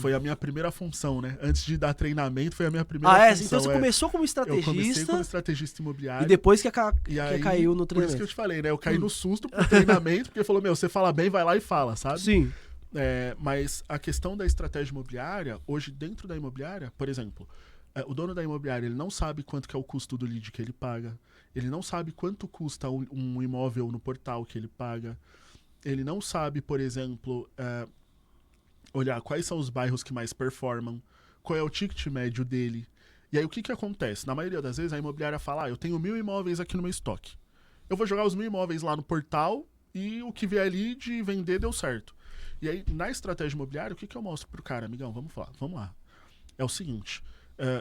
foi a minha primeira função, né? Antes de dar treinamento, foi a minha primeira função. Então você começou como estrategista. Eu comecei como estrategista imobiliário. E depois que aí, caiu no treinamento. Por isso que eu te falei, né? Eu caí no susto pro treinamento, porque falou, você fala bem, vai lá e fala, sabe? Sim. Mas a questão da estratégia imobiliária, hoje dentro da imobiliária, por exemplo, o dono da imobiliária, ele não sabe quanto que é o custo do lead que ele paga, ele não sabe quanto custa um imóvel no portal que ele paga, ele não sabe, por exemplo, olhar quais são os bairros que mais performam, qual é o ticket médio dele. E aí o que acontece? Na maioria das vezes a imobiliária fala, eu tenho 1.000 imóveis aqui no meu estoque. Eu vou jogar os 1.000 imóveis lá no portal e o que vier ali de vender deu certo. E aí, na estratégia imobiliária, o que eu mostro pro cara? Amigão, vamos lá. É o seguinte,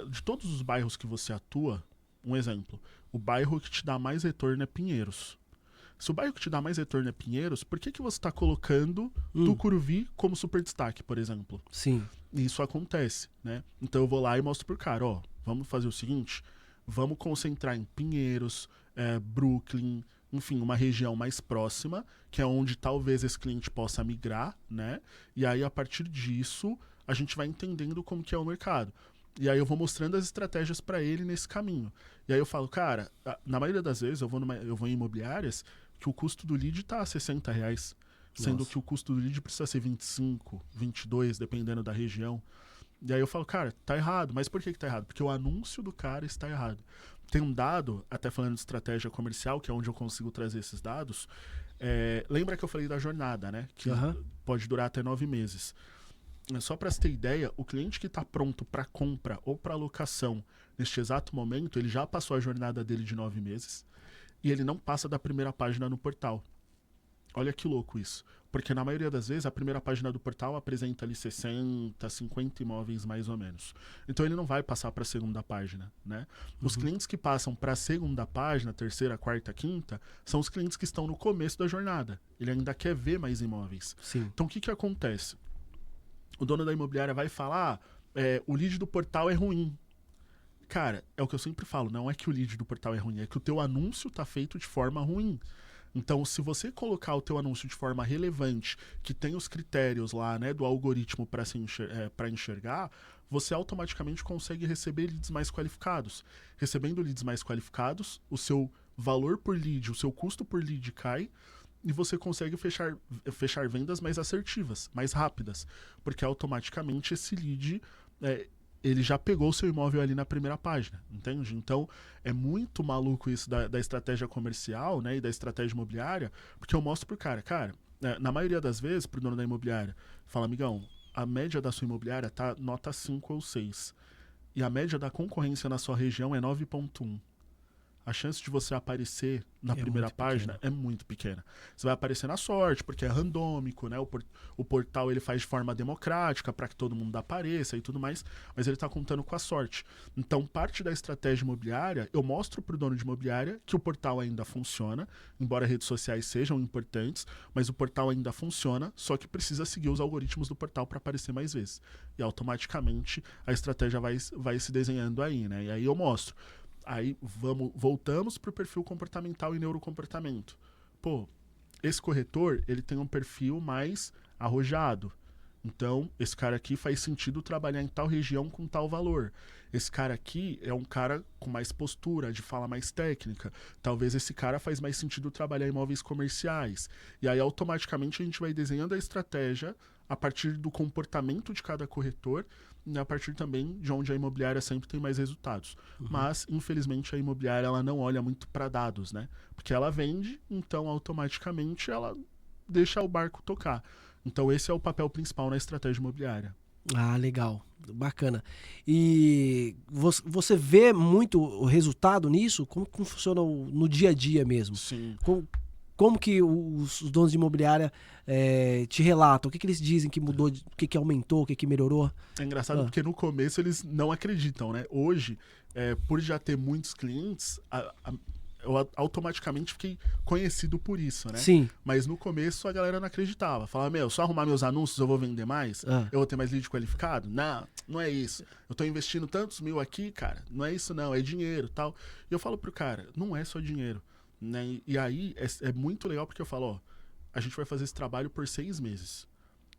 de todos os bairros que você atua, um exemplo, o bairro que te dá mais retorno é Pinheiros. Se o bairro que te dá mais retorno é Pinheiros, por que você está colocando Tucuruvi como super destaque, por exemplo? Sim. E isso acontece, né? Então eu vou lá e mostro pro cara, ó, vamos fazer o seguinte, vamos concentrar em Pinheiros, Brooklyn, enfim, uma região mais próxima, que é onde talvez esse cliente possa migrar, né? E aí, a partir disso, a gente vai entendendo como que é o mercado. E aí eu vou mostrando as estratégias para ele nesse caminho. E aí eu falo, cara, na maioria das vezes eu vou em imobiliárias que o custo do lead tá a R$60, sendo que o custo do lead precisa ser 25, 22, dependendo da região. E aí eu falo, cara, tá errado. Mas por que tá errado? Porque o anúncio do cara está errado. Tem um dado, até falando de estratégia comercial, que é onde eu consigo trazer esses dados. Lembra que eu falei da jornada, né? Que pode durar até 9 meses. Só para você ter ideia, o cliente que está pronto para compra ou para locação neste exato momento, ele já passou a jornada dele de 9 meses e ele não passa da primeira página no portal. Olha que louco isso. Porque na maioria das vezes a primeira página do portal apresenta ali 60, 50 imóveis mais ou menos. Então ele não vai passar para a segunda página, né? Os clientes que passam para a segunda página, terceira, quarta, quinta, são os clientes que estão no começo da jornada. Ele ainda quer ver mais imóveis. Sim. Então o que acontece? O dono da imobiliária vai falar, o lead do portal é ruim. Cara, é o que eu sempre falo, não é que o lead do portal é ruim, é que o teu anúncio tá feito de forma ruim. Então, se você colocar o teu anúncio de forma relevante, que tem os critérios lá, né, do algoritmo para enxergar, você automaticamente consegue receber leads mais qualificados. Recebendo leads mais qualificados, o seu valor por lead, o seu custo por lead cai, e você consegue fechar vendas mais assertivas, mais rápidas, porque automaticamente esse lead, ele já pegou o seu imóvel ali na primeira página, entende? Então, é muito maluco isso da estratégia comercial, né, e da estratégia imobiliária, porque eu mostro pro cara, na maioria das vezes, pro dono da imobiliária, fala, amigão, a média da sua imobiliária tá nota 5 ou 6, e a média da concorrência na sua região é 9,1. A chance de você aparecer na primeira página é muito pequena. Você vai aparecer na sorte, porque é randômico, né? O portal ele faz de forma democrática para que todo mundo apareça e tudo mais, mas ele está contando com a sorte. Então, parte da estratégia imobiliária, eu mostro para o dono de imobiliária que o portal ainda funciona, embora redes sociais sejam importantes, mas o portal ainda funciona, só que precisa seguir os algoritmos do portal para aparecer mais vezes. E automaticamente a estratégia vai se desenhando aí, né? E aí eu mostro. Aí voltamos para o perfil comportamental e neurocomportamento. Pô, esse corretor, ele tem um perfil mais arrojado. Então, esse cara aqui faz sentido trabalhar em tal região com tal valor. Esse cara aqui é um cara com mais postura, de fala mais técnica. Talvez esse cara faz mais sentido trabalhar em imóveis comerciais. E aí, automaticamente, a gente vai desenhando a estratégia a partir do comportamento de cada corretor e a partir também de onde a imobiliária sempre tem mais resultados. Mas, infelizmente, a imobiliária ela não olha muito para dados, né? Porque ela vende, então, automaticamente, ela deixa o barco tocar. Então, esse é o papel principal na estratégia imobiliária. Ah, legal. Bacana. E você vê muito o resultado nisso? Como funciona no dia a dia mesmo? Sim. Como que os donos de imobiliária te relatam? O que eles dizem que mudou, o que aumentou, o que melhorou? É engraçado porque no começo eles não acreditam, né? Hoje, por já ter muitos clientes, eu automaticamente fiquei conhecido por isso, né? Sim. Mas no começo a galera não acreditava. Falava, só arrumar meus anúncios eu vou vender mais? Eu vou ter mais lead qualificado? Não é isso. Eu tô investindo tantos mil aqui, cara. Não é isso não, é dinheiro, tal. E eu falo pro cara, não é só dinheiro, né? E aí é muito legal porque eu falo, a gente vai fazer esse trabalho por 6 meses.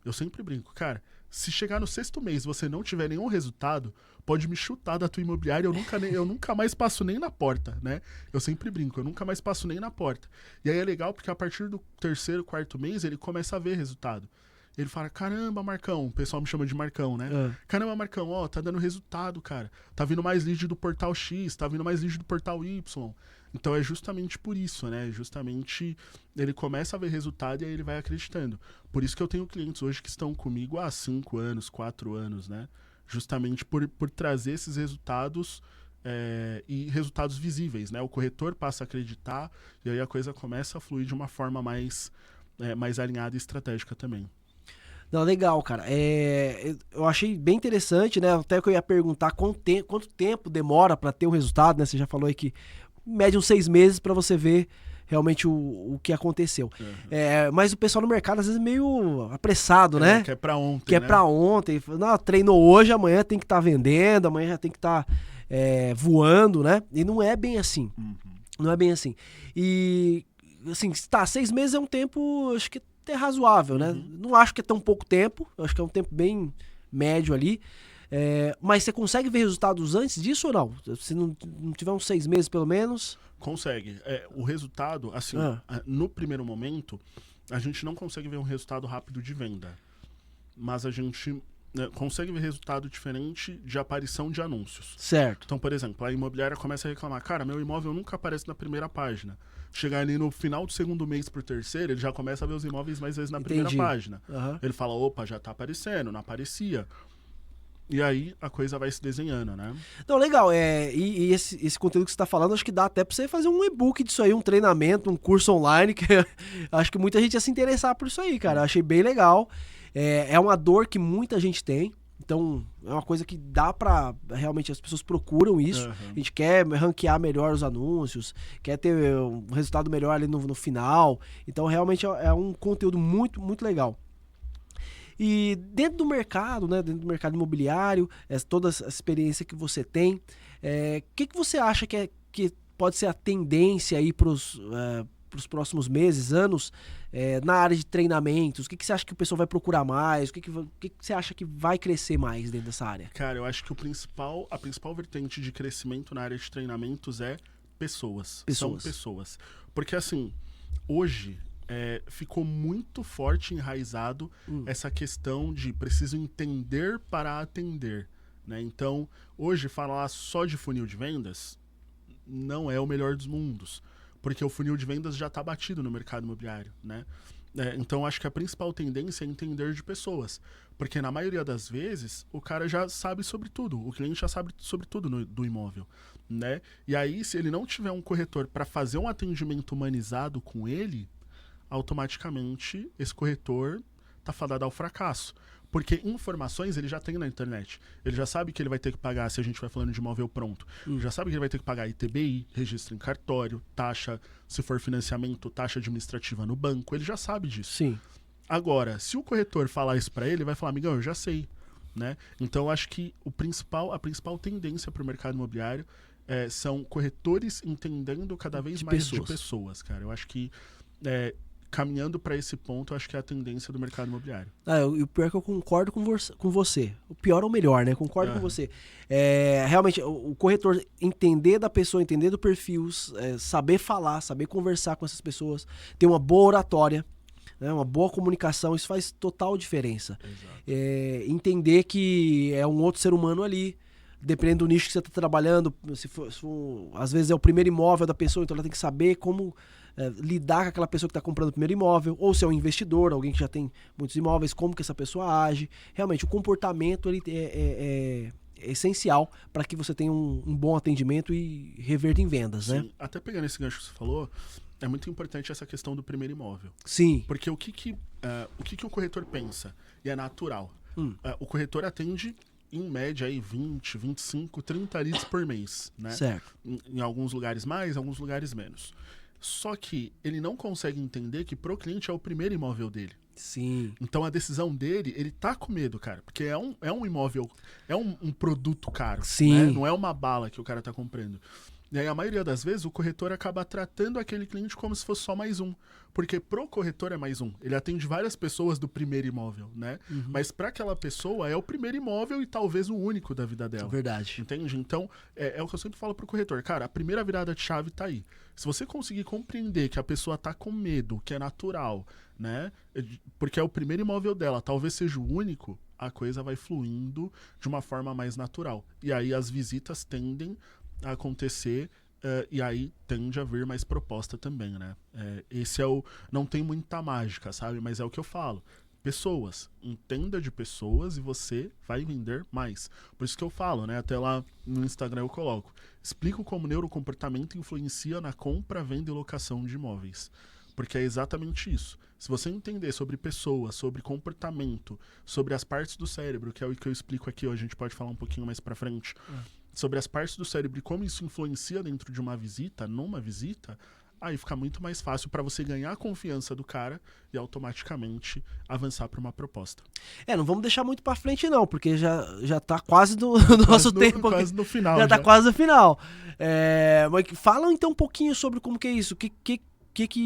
Eu sempre brinco, cara, se chegar no 6º mês e você não tiver nenhum resultado, pode me chutar da tua imobiliária, eu nunca mais passo nem na porta, né? Eu sempre brinco, eu nunca mais passo nem na porta. E aí é legal porque a partir do 3º, 4º mês, ele começa a ver resultado. Ele fala, caramba, Marcão, o pessoal me chama de Marcão, né? Caramba, Marcão, tá dando resultado, cara. Tá vindo mais lead do portal X, tá vindo mais lead do portal Y. Então é justamente por isso, né? Justamente ele começa a ver resultado e aí ele vai acreditando. Por isso que eu tenho clientes hoje que estão comigo há 5 anos, 4 anos, né? Justamente por trazer esses resultados e resultados visíveis, né? O corretor passa a acreditar e aí a coisa começa a fluir de uma forma mais alinhada e estratégica também. Não, legal, cara. Eu achei bem interessante, né? Até que eu ia perguntar quanto tempo demora para ter um resultado, né? Você já falou aí que média uns 6 meses para você ver realmente o que aconteceu. Mas o pessoal no mercado às vezes é meio apressado, né? Quer pra ontem, Quer pra ontem. Não, treinou hoje, amanhã tem que estar vendendo, amanhã já tem que estar voando, né? E não é bem assim. Não é bem assim. E, assim, 6 meses é um tempo, acho que até razoável, né? Não acho que é tão pouco tempo, acho que é um tempo bem médio ali. Mas você consegue ver resultados antes disso ou não? Se não tiver uns 6 meses pelo menos? Consegue. O resultado, assim, no primeiro momento, a gente não consegue ver um resultado rápido de venda. Mas a gente consegue ver resultado diferente de aparição de anúncios. Certo. Então, por exemplo, a imobiliária começa a reclamar, cara, meu imóvel nunca aparece na primeira página. Chegar ali no final do segundo mês pro terceiro, ele já começa a ver os imóveis mais vezes na primeira página. Ele fala, opa, já tá aparecendo, não aparecia. E aí a coisa vai se desenhando, né? Não, legal. E esse conteúdo que você tá falando, acho que dá até pra você fazer um e-book disso aí, um treinamento, um curso online, que acho que muita gente ia se interessar por isso aí, cara. Eu achei bem legal. É uma dor que muita gente tem. Então, é uma coisa que dá pra... Realmente, as pessoas procuram isso. A gente quer ranquear melhor os anúncios, quer ter um resultado melhor ali no final. Então, realmente, é um conteúdo muito, muito legal. E dentro do mercado, né, dentro do mercado imobiliário, toda essa experiência que você tem, o que você acha que pode ser a tendência aí para os próximos meses, anos, na área de treinamentos? O que você acha que o pessoal vai procurar mais? O que você acha que vai crescer mais dentro dessa área? Cara, eu acho que a principal vertente de crescimento na área de treinamentos é pessoas. São pessoas. Porque, assim, hoje... ficou muito forte, enraizado essa questão de preciso entender para atender, né? Então, hoje, falar só de funil de vendas não é o melhor dos mundos, porque o funil de vendas já está batido no mercado imobiliário, né? Então, acho que a principal tendência é entender de pessoas, porque na maioria das vezes, o cara já sabe sobre tudo, o cliente já sabe sobre tudo do imóvel, né? E aí, se ele não tiver um corretor para fazer um atendimento humanizado com ele, automaticamente esse corretor tá fadado ao fracasso. Porque informações ele já tem na internet. Ele já sabe que ele vai ter que pagar, se a gente vai falando de imóvel pronto, já sabe que ele vai ter que pagar ITBI, registro em cartório, taxa, se for financiamento, taxa administrativa no banco, ele já sabe disso. Sim. Agora, se o corretor falar isso para ele vai falar, amigão, eu já sei, né? Então, eu acho que a principal tendência para o mercado imobiliário são corretores entendendo cada vez mais de pessoas, cara. Eu acho que caminhando para esse ponto, eu acho que é a tendência do mercado imobiliário. E o pior é que eu concordo com você. O pior ou o melhor, né? Concordo com você. Realmente, o corretor entender da pessoa, entender do perfil, saber falar, saber conversar com essas pessoas, ter uma boa oratória, né? Uma boa comunicação, isso faz total diferença. Entender que é um outro ser humano ali, dependendo do nicho que você está trabalhando, se for, às vezes é o primeiro imóvel da pessoa, então ela tem que saber como lidar com aquela pessoa que está comprando o primeiro imóvel, ou se é um investidor, alguém que já tem muitos imóveis, como que essa pessoa age. Realmente, o comportamento ele é essencial para que você tenha um bom atendimento e reverta em vendas, Sim, né? até pegando esse gancho que você falou, é muito importante essa questão do primeiro imóvel. Sim. Porque o que o corretor pensa? E é natural. O corretor atende, em média, aí 20, 25, 30 leads por mês, né? Certo. Em alguns lugares mais, em alguns lugares menos. Só que ele não consegue entender que pro cliente é o primeiro imóvel dele. Sim. Então a decisão dele, ele tá com medo, cara. Porque é um imóvel, é um produto caro. Sim. Né? Não é uma bala que o cara tá comprando. E aí, a maioria das vezes, o corretor acaba tratando aquele cliente como se fosse só mais um. Porque pro corretor é mais um. Ele atende várias pessoas do primeiro imóvel, né? Mas para aquela pessoa é o primeiro imóvel e talvez o único da vida dela. Verdade. Entende? Então, é o que eu sempre falo pro corretor. Cara, a primeira virada de chave tá aí. Se você conseguir compreender que a pessoa tá com medo, que é natural, né? Porque é o primeiro imóvel dela, talvez seja o único, a coisa vai fluindo de uma forma mais natural. E aí as visitas tendem a acontecer e aí tende a vir mais proposta também, né? Esse não tem muita mágica, sabe? Mas é o que eu falo. Pessoas, entenda de pessoas e você vai vender mais. Por isso que eu falo, né? Até lá no Instagram eu coloco. Explico como o neurocomportamento influencia na compra, venda e locação de imóveis. Porque é exatamente isso. Se você entender sobre pessoas, sobre comportamento, sobre as partes do cérebro, que é o que eu explico aqui, a gente pode falar um pouquinho mais pra frente, sobre as partes do cérebro e como isso influencia dentro de uma visita, numa visita, aí fica muito mais fácil para você ganhar a confiança do cara e automaticamente avançar para uma proposta. Não vamos deixar muito pra frente não, porque já tá quase no nosso tempo. Quase no final. Já tá quase no final. Mas fala então um pouquinho sobre como que é isso, o que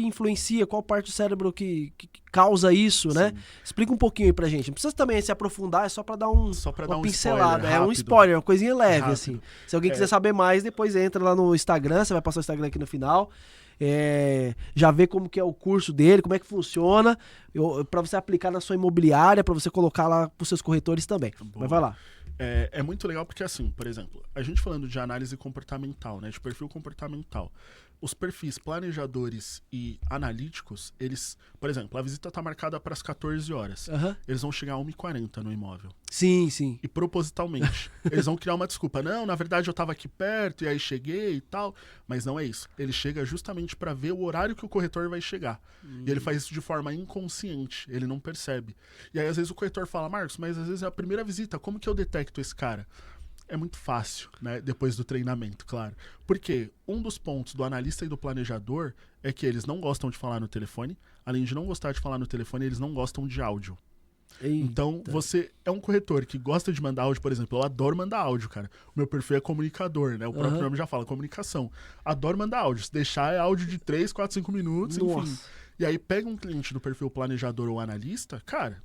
influencia, qual parte do cérebro que causa isso, né? Sim. Explica um pouquinho aí pra gente. Não precisa também se aprofundar, é só pra dar uma pincelada. Um spoiler, uma coisinha leve, rápido. assim. Se alguém quiser saber mais, depois entra lá no Instagram, você vai passar o Instagram aqui no final. Já vê como que é o curso dele, como é que funciona, pra você aplicar na sua imobiliária, pra você colocar lá pros seus corretores também. Boa. Mas vai lá. É muito legal porque, assim, por exemplo, a gente falando de análise comportamental, né, de perfil comportamental, os perfis planejadores e analíticos, eles, por exemplo, a visita está marcada para as 14 horas. Uhum. Eles vão chegar às 1h40 no imóvel. Sim, sim. E propositalmente. Eles vão criar uma desculpa. Não, na verdade eu estava aqui perto e aí cheguei e tal. Mas não é isso. Ele chega justamente para ver o horário que o corretor vai chegar. E ele faz isso de forma inconsciente. Ele não percebe. E aí às vezes o corretor fala, Marcos, mas às vezes é a primeira visita. Como que eu detecto esse cara? É muito fácil, né? Depois do treinamento, claro. Porque um dos pontos do analista e do planejador é que eles não gostam de falar no telefone. Além de não gostar de falar no telefone, eles não gostam de áudio. Eita. Então, você é um corretor que gosta de mandar áudio, por exemplo. Eu adoro mandar áudio, cara. O meu perfil é comunicador, né? O próprio nome já fala, comunicação. Adoro mandar áudio. Se deixar, é áudio de 3, 4, 5 minutos, Nossa. enfim. E aí, pega um cliente do perfil planejador ou analista, cara,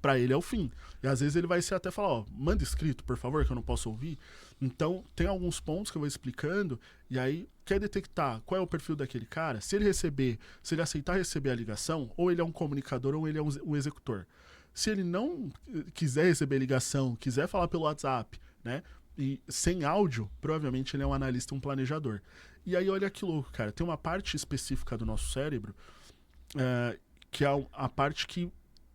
pra ele é o fim. E às vezes ele vai ser até falar, manda escrito, por favor, que eu não posso ouvir. Então, tem alguns pontos que eu vou explicando, e aí quer detectar qual é o perfil daquele cara, se ele aceitar receber a ligação, ou ele é um comunicador ou ele é um executor. Se ele não quiser receber a ligação, quiser falar pelo WhatsApp, né, e sem áudio, provavelmente ele é um analista, um planejador. E aí olha que louco, cara, tem uma parte específica do nosso cérebro, que é a parte que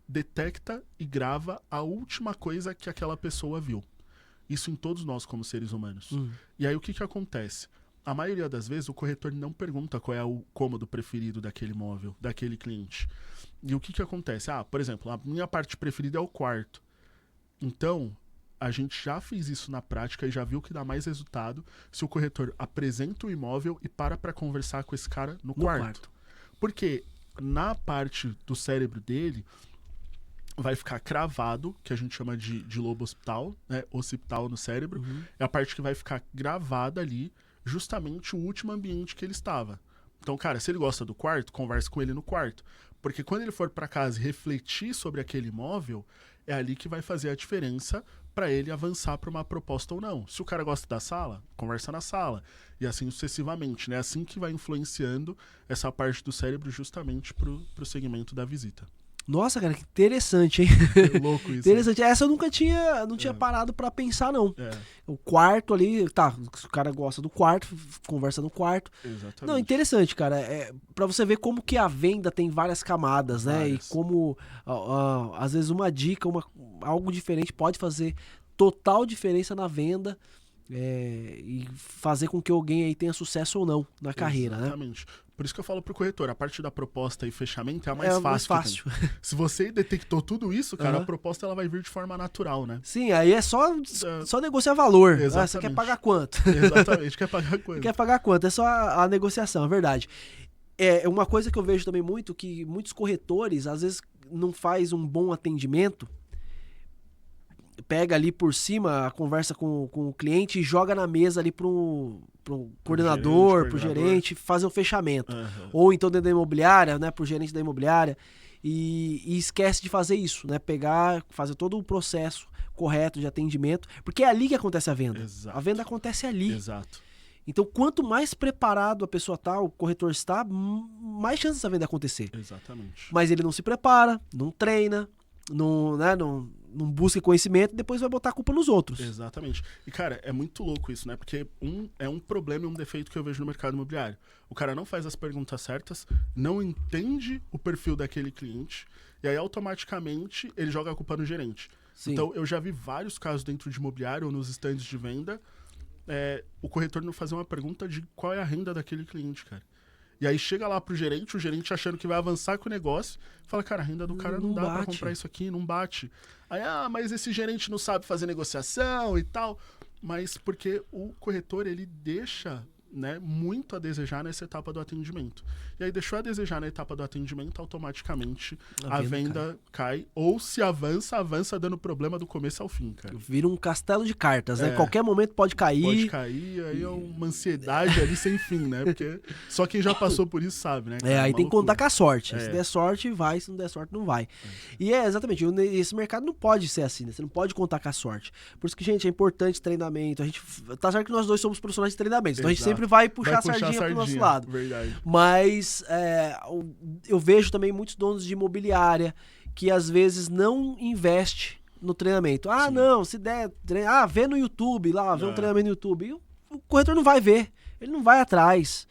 detecta e grava a última coisa que aquela pessoa viu. Isso em todos nós como seres humanos. E aí o que acontece? A maioria das vezes o corretor não pergunta qual é o cômodo preferido daquele imóvel, daquele cliente. E o que acontece? Por exemplo, a minha parte preferida é o quarto. Então, a gente já fez isso na prática e já viu que dá mais resultado se o corretor apresenta o imóvel e para conversar com esse cara no quarto. Porque na parte do cérebro dele vai ficar cravado, que a gente chama de lobo occipital, né? Occipital no cérebro. É a parte que vai ficar gravada ali, justamente o último ambiente que ele estava. Então, cara, se ele gosta do quarto, converse com ele no quarto. Porque quando ele for para casa e refletir sobre aquele imóvel, é ali que vai fazer a diferença para ele avançar para uma proposta ou não. Se o cara gosta da sala, conversa na sala. E assim sucessivamente, né? Assim que vai influenciando essa parte do cérebro justamente pro segmento da visita. Nossa, cara, que interessante, hein? É louco isso. Interessante. Essa eu nunca tinha parado pra pensar, não. O quarto ali, tá, se o cara gosta do quarto, conversa no quarto. Exatamente. Não, interessante, cara. Pra você ver como que a venda tem várias camadas, né? E como, às vezes, uma dica, algo diferente pode fazer total diferença na venda. E fazer com que alguém aí tenha sucesso ou não na carreira, né? Exatamente. Por isso que eu falo pro corretor, a parte da proposta e fechamento é a mais fácil. Se você detectou tudo isso, cara, a proposta ela vai vir de forma natural, né? Sim, aí é só negociar valor. Exatamente. Você quer pagar quanto? Exatamente, quer pagar quanto? Quer pagar quanto? É só a negociação, é verdade. É uma coisa que eu vejo também muito, que muitos corretores, às vezes, não faz um bom atendimento, pega ali por cima a conversa com o cliente e joga na mesa ali pro coordenador, pro gerente, fazer o fechamento. Ou então dentro da imobiliária, né, pro gerente da imobiliária, e esquece de fazer isso, né, fazer todo o processo correto de atendimento, porque é ali que acontece a venda. Exato. A venda acontece ali. Exato. Então, quanto mais preparado a pessoa tá, o corretor está, mais chance dessa venda acontecer. Exatamente. Mas ele não se prepara, não treina, não busca conhecimento, depois vai botar a culpa nos outros. Exatamente. E, cara, é muito louco isso, né? Porque é um problema e um defeito que eu vejo no mercado imobiliário. O cara não faz as perguntas certas, não entende o perfil daquele cliente, e aí automaticamente ele joga a culpa no gerente. Sim. Então, eu já vi vários casos dentro de imobiliário ou nos estandes de venda, o corretor não fazer uma pergunta de qual é a renda daquele cliente, cara. E aí chega lá pro gerente, o gerente achando que vai avançar com o negócio, fala, cara, a renda do cara não dá pra comprar isso aqui, não bate. Aí, mas esse gerente não sabe fazer negociação e tal. Mas porque o corretor, ele deixa né, muito a desejar nessa etapa do atendimento. E aí deixou a desejar na etapa do atendimento, automaticamente a venda cai. Ou se avança dando problema do começo ao fim, cara. Vira um castelo de cartas, né? Qualquer momento pode cair. Pode cair, aí é uma ansiedade ali sem fim, né? Porque só quem já passou por isso sabe, né? Aí tem que contar com a sorte. É. Se der sorte, vai. Se não der sorte, não vai. E exatamente, esse mercado não pode ser assim, né? Você não pode contar com a sorte. Por isso que, gente, é importante treinamento. A gente, tá certo que nós dois somos profissionais de treinamento, então a gente sempre vai puxar a sardinha pro nosso lado. Verdade. Mas eu vejo também muitos donos de imobiliária que às vezes não investe no treinamento. Ah, sim, não, se der, vê no YouTube lá, vê um treinamento no YouTube. E o corretor não vai ver, ele não vai atrás.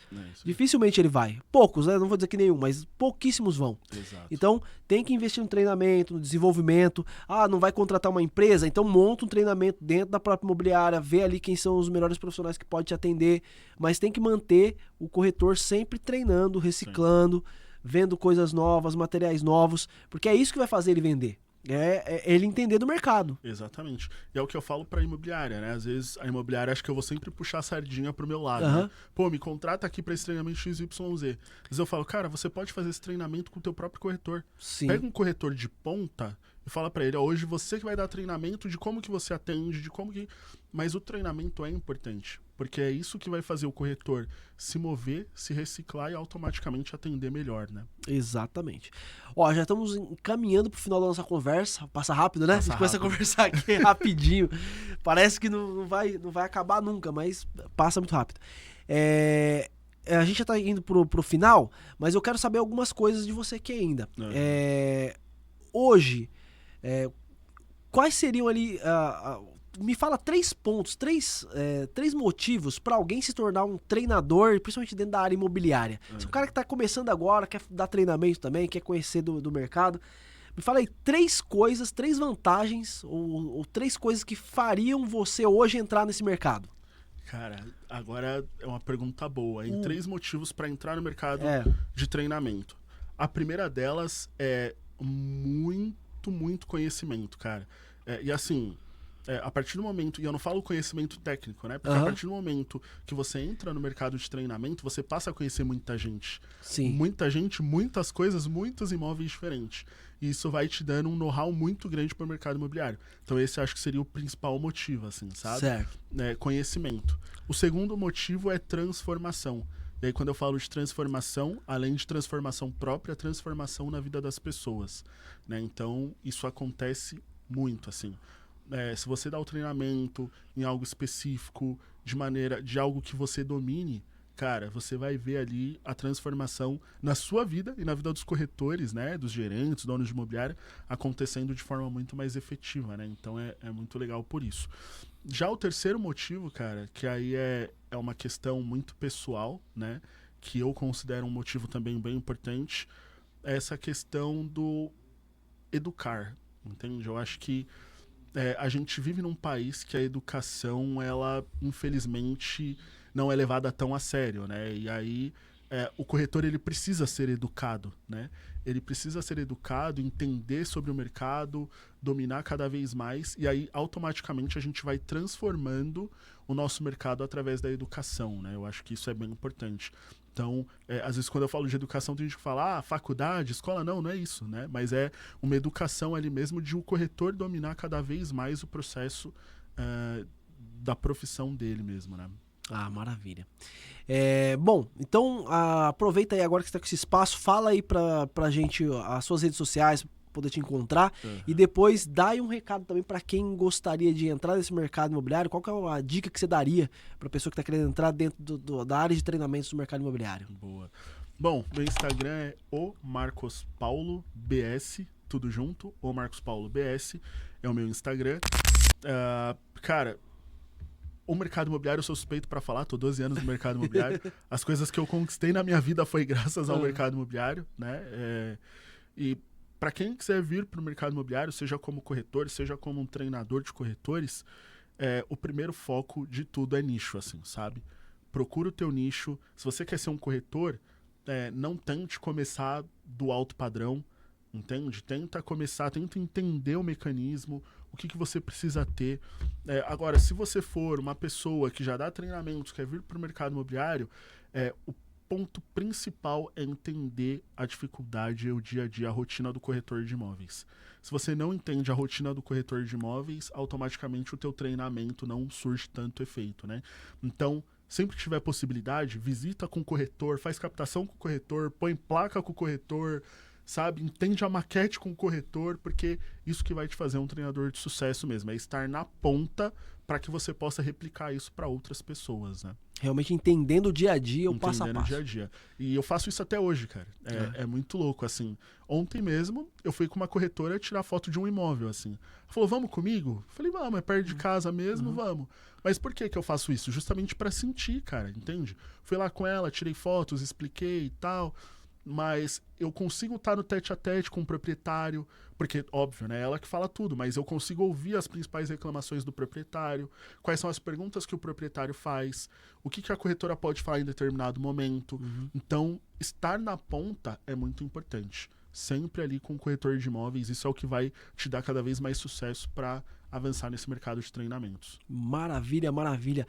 Dificilmente ele vai. Poucos, né? Não vou dizer que nenhum, mas pouquíssimos vão. Exato. Então, tem que investir no treinamento, no desenvolvimento. Ah, não vai contratar uma empresa? Então monta um treinamento dentro da própria imobiliária, vê ali quem são os melhores profissionais que podem te atender, mas tem que manter o corretor sempre treinando, reciclando, vendo coisas novas, materiais novos, porque é isso que vai fazer ele vender. É ele entender do mercado. Exatamente. E é o que eu falo pra imobiliária, né? Às vezes a imobiliária, acho que eu vou sempre puxar a sardinha pro meu lado. Né? Pô, me contrata aqui pra esse treinamento XYZ. Mas eu falo, cara, você pode fazer esse treinamento com o teu próprio corretor. Sim. Pega um corretor de ponta e fala pra ele, hoje você que vai dar treinamento de como que você atende, de como que... Mas o treinamento é importante, porque é isso que vai fazer o corretor se mover, se reciclar e automaticamente atender melhor, né? Exatamente. Ó, já estamos caminhando pro final da nossa conversa. Passa rápido, né? Passa a gente começa a conversar aqui rapidinho. Parece que não vai acabar nunca, mas passa muito rápido. A gente já tá indo pro final, mas eu quero saber algumas coisas de você aqui ainda. Hoje, quais seriam ali... me fala 3 pontos, 3 motivos para alguém se tornar um treinador, principalmente dentro da área imobiliária. Se o cara que está começando agora, quer dar treinamento também, quer conhecer do mercado, me fala aí 3 coisas, 3 vantagens ou 3 coisas que fariam você hoje entrar nesse mercado. Cara, agora é uma pergunta boa. 3 motivos para entrar no mercado de treinamento. A primeira delas é muito conhecimento, cara. E assim... a partir do momento, e eu não falo conhecimento técnico, né? Porque a partir do momento que você entra no mercado de treinamento, você passa a conhecer muita gente. Sim. Muita gente, muitas coisas, muitos imóveis diferentes. E isso vai te dando um know-how muito grande para o mercado imobiliário. Então esse acho que seria o principal motivo, assim, sabe? Certo. Conhecimento. O segundo motivo é transformação. E aí quando eu falo de transformação, além de transformação própria, transformação na vida das pessoas, né? Então isso acontece muito, assim. Se você dá o treinamento em algo específico, de algo que você domine, cara, você vai ver ali a transformação na sua vida e na vida dos corretores, né, dos gerentes, donos de imobiliária, acontecendo de forma muito mais efetiva, né? Então é muito legal por isso. Já o terceiro motivo, cara, que aí é uma questão muito pessoal, né, que eu considero um motivo também bem importante, é essa questão do educar, entende? Eu acho que a gente vive num país que a educação, ela, infelizmente, não é levada tão a sério, né? E aí, o corretor, ele precisa ser educado, né? Ele precisa ser educado, entender sobre o mercado, dominar cada vez mais, e aí, automaticamente, a gente vai transformando o nosso mercado através da educação, né? Eu acho que isso é bem importante. Então, às vezes quando eu falo de educação, tem gente que fala, faculdade, escola, não é isso, né? Mas é uma educação ali mesmo de o corretor dominar cada vez mais o processo da profissão dele mesmo, né? Ah, maravilha. Bom, então aproveita aí agora que você está com esse espaço, fala aí pra gente as suas redes sociais, poder te encontrar, e depois dá aí um recado também para quem gostaria de entrar nesse mercado imobiliário. Qual que é a dica que você daria para pessoa que está querendo entrar dentro da área de treinamentos do mercado imobiliário? Boa. Bom, meu Instagram é o Marcos Paulo BS, tudo junto, o Marcos Paulo BS é o meu Instagram. Cara, o mercado imobiliário eu sou suspeito para falar, tô 12 anos no mercado imobiliário. As coisas que eu conquistei na minha vida foi graças ao mercado imobiliário, né? E para quem quiser vir para o mercado imobiliário, seja como corretor, seja como um treinador de corretores, o primeiro foco de tudo é nicho, assim, sabe? Procura o teu nicho. Se você quer ser um corretor, não tente começar do alto padrão, entende? Tenta entender o mecanismo, o que você precisa ter. Agora, se você for uma pessoa que já dá treinamentos, quer vir para o mercado imobiliário, o ponto principal é entender a dificuldade, o dia a dia, a rotina do corretor de imóveis. Se você não entende a rotina do corretor de imóveis, automaticamente o teu treinamento não surge tanto efeito, né? Então, sempre que tiver possibilidade, visita com o corretor, faz captação com o corretor, põe placa com o corretor, sabe? Entende a maquete com o corretor, porque isso que vai te fazer um treinador de sucesso mesmo, é estar na ponta para que você possa replicar isso para outras pessoas, né? Realmente entendendo o dia a dia, o passo a passo. Entendendo o dia a dia. E eu faço isso até hoje, cara. É muito louco, assim. Ontem mesmo, eu fui com uma corretora tirar foto de um imóvel, assim. Ela falou, vamos comigo? Eu falei, vamos, é perto de casa mesmo, vamos. Mas por que eu faço isso? Justamente para sentir, cara, entende? Fui lá com ela, tirei fotos, expliquei e tal... Mas eu consigo estar no tete-a-tete com o proprietário, porque, óbvio, né, ela que fala tudo, mas eu consigo ouvir as principais reclamações do proprietário, quais são as perguntas que o proprietário faz, o que a corretora pode falar em determinado momento. Então, estar na ponta é muito importante. Sempre ali com o corretor de imóveis, isso é o que vai te dar cada vez mais sucesso para avançar nesse mercado de treinamentos. Maravilha, maravilha.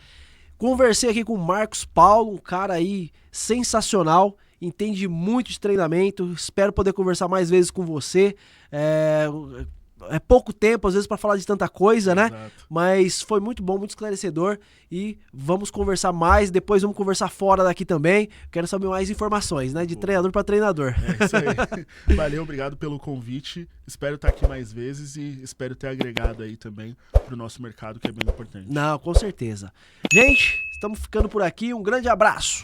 Conversei aqui com o Marcos Paulo, um cara aí sensacional, entende muito de treinamento, espero poder conversar mais vezes com você. É pouco tempo, às vezes, para falar de tanta coisa, né? Exato. Mas foi muito bom, muito esclarecedor e vamos conversar mais, depois vamos conversar fora daqui também. Quero saber mais informações, né? De treinador para treinador. É isso aí. Valeu, obrigado pelo convite. Espero estar aqui mais vezes e espero ter agregado aí também pro nosso mercado, que é bem importante. Não, com certeza. Gente, estamos ficando por aqui. Um grande abraço.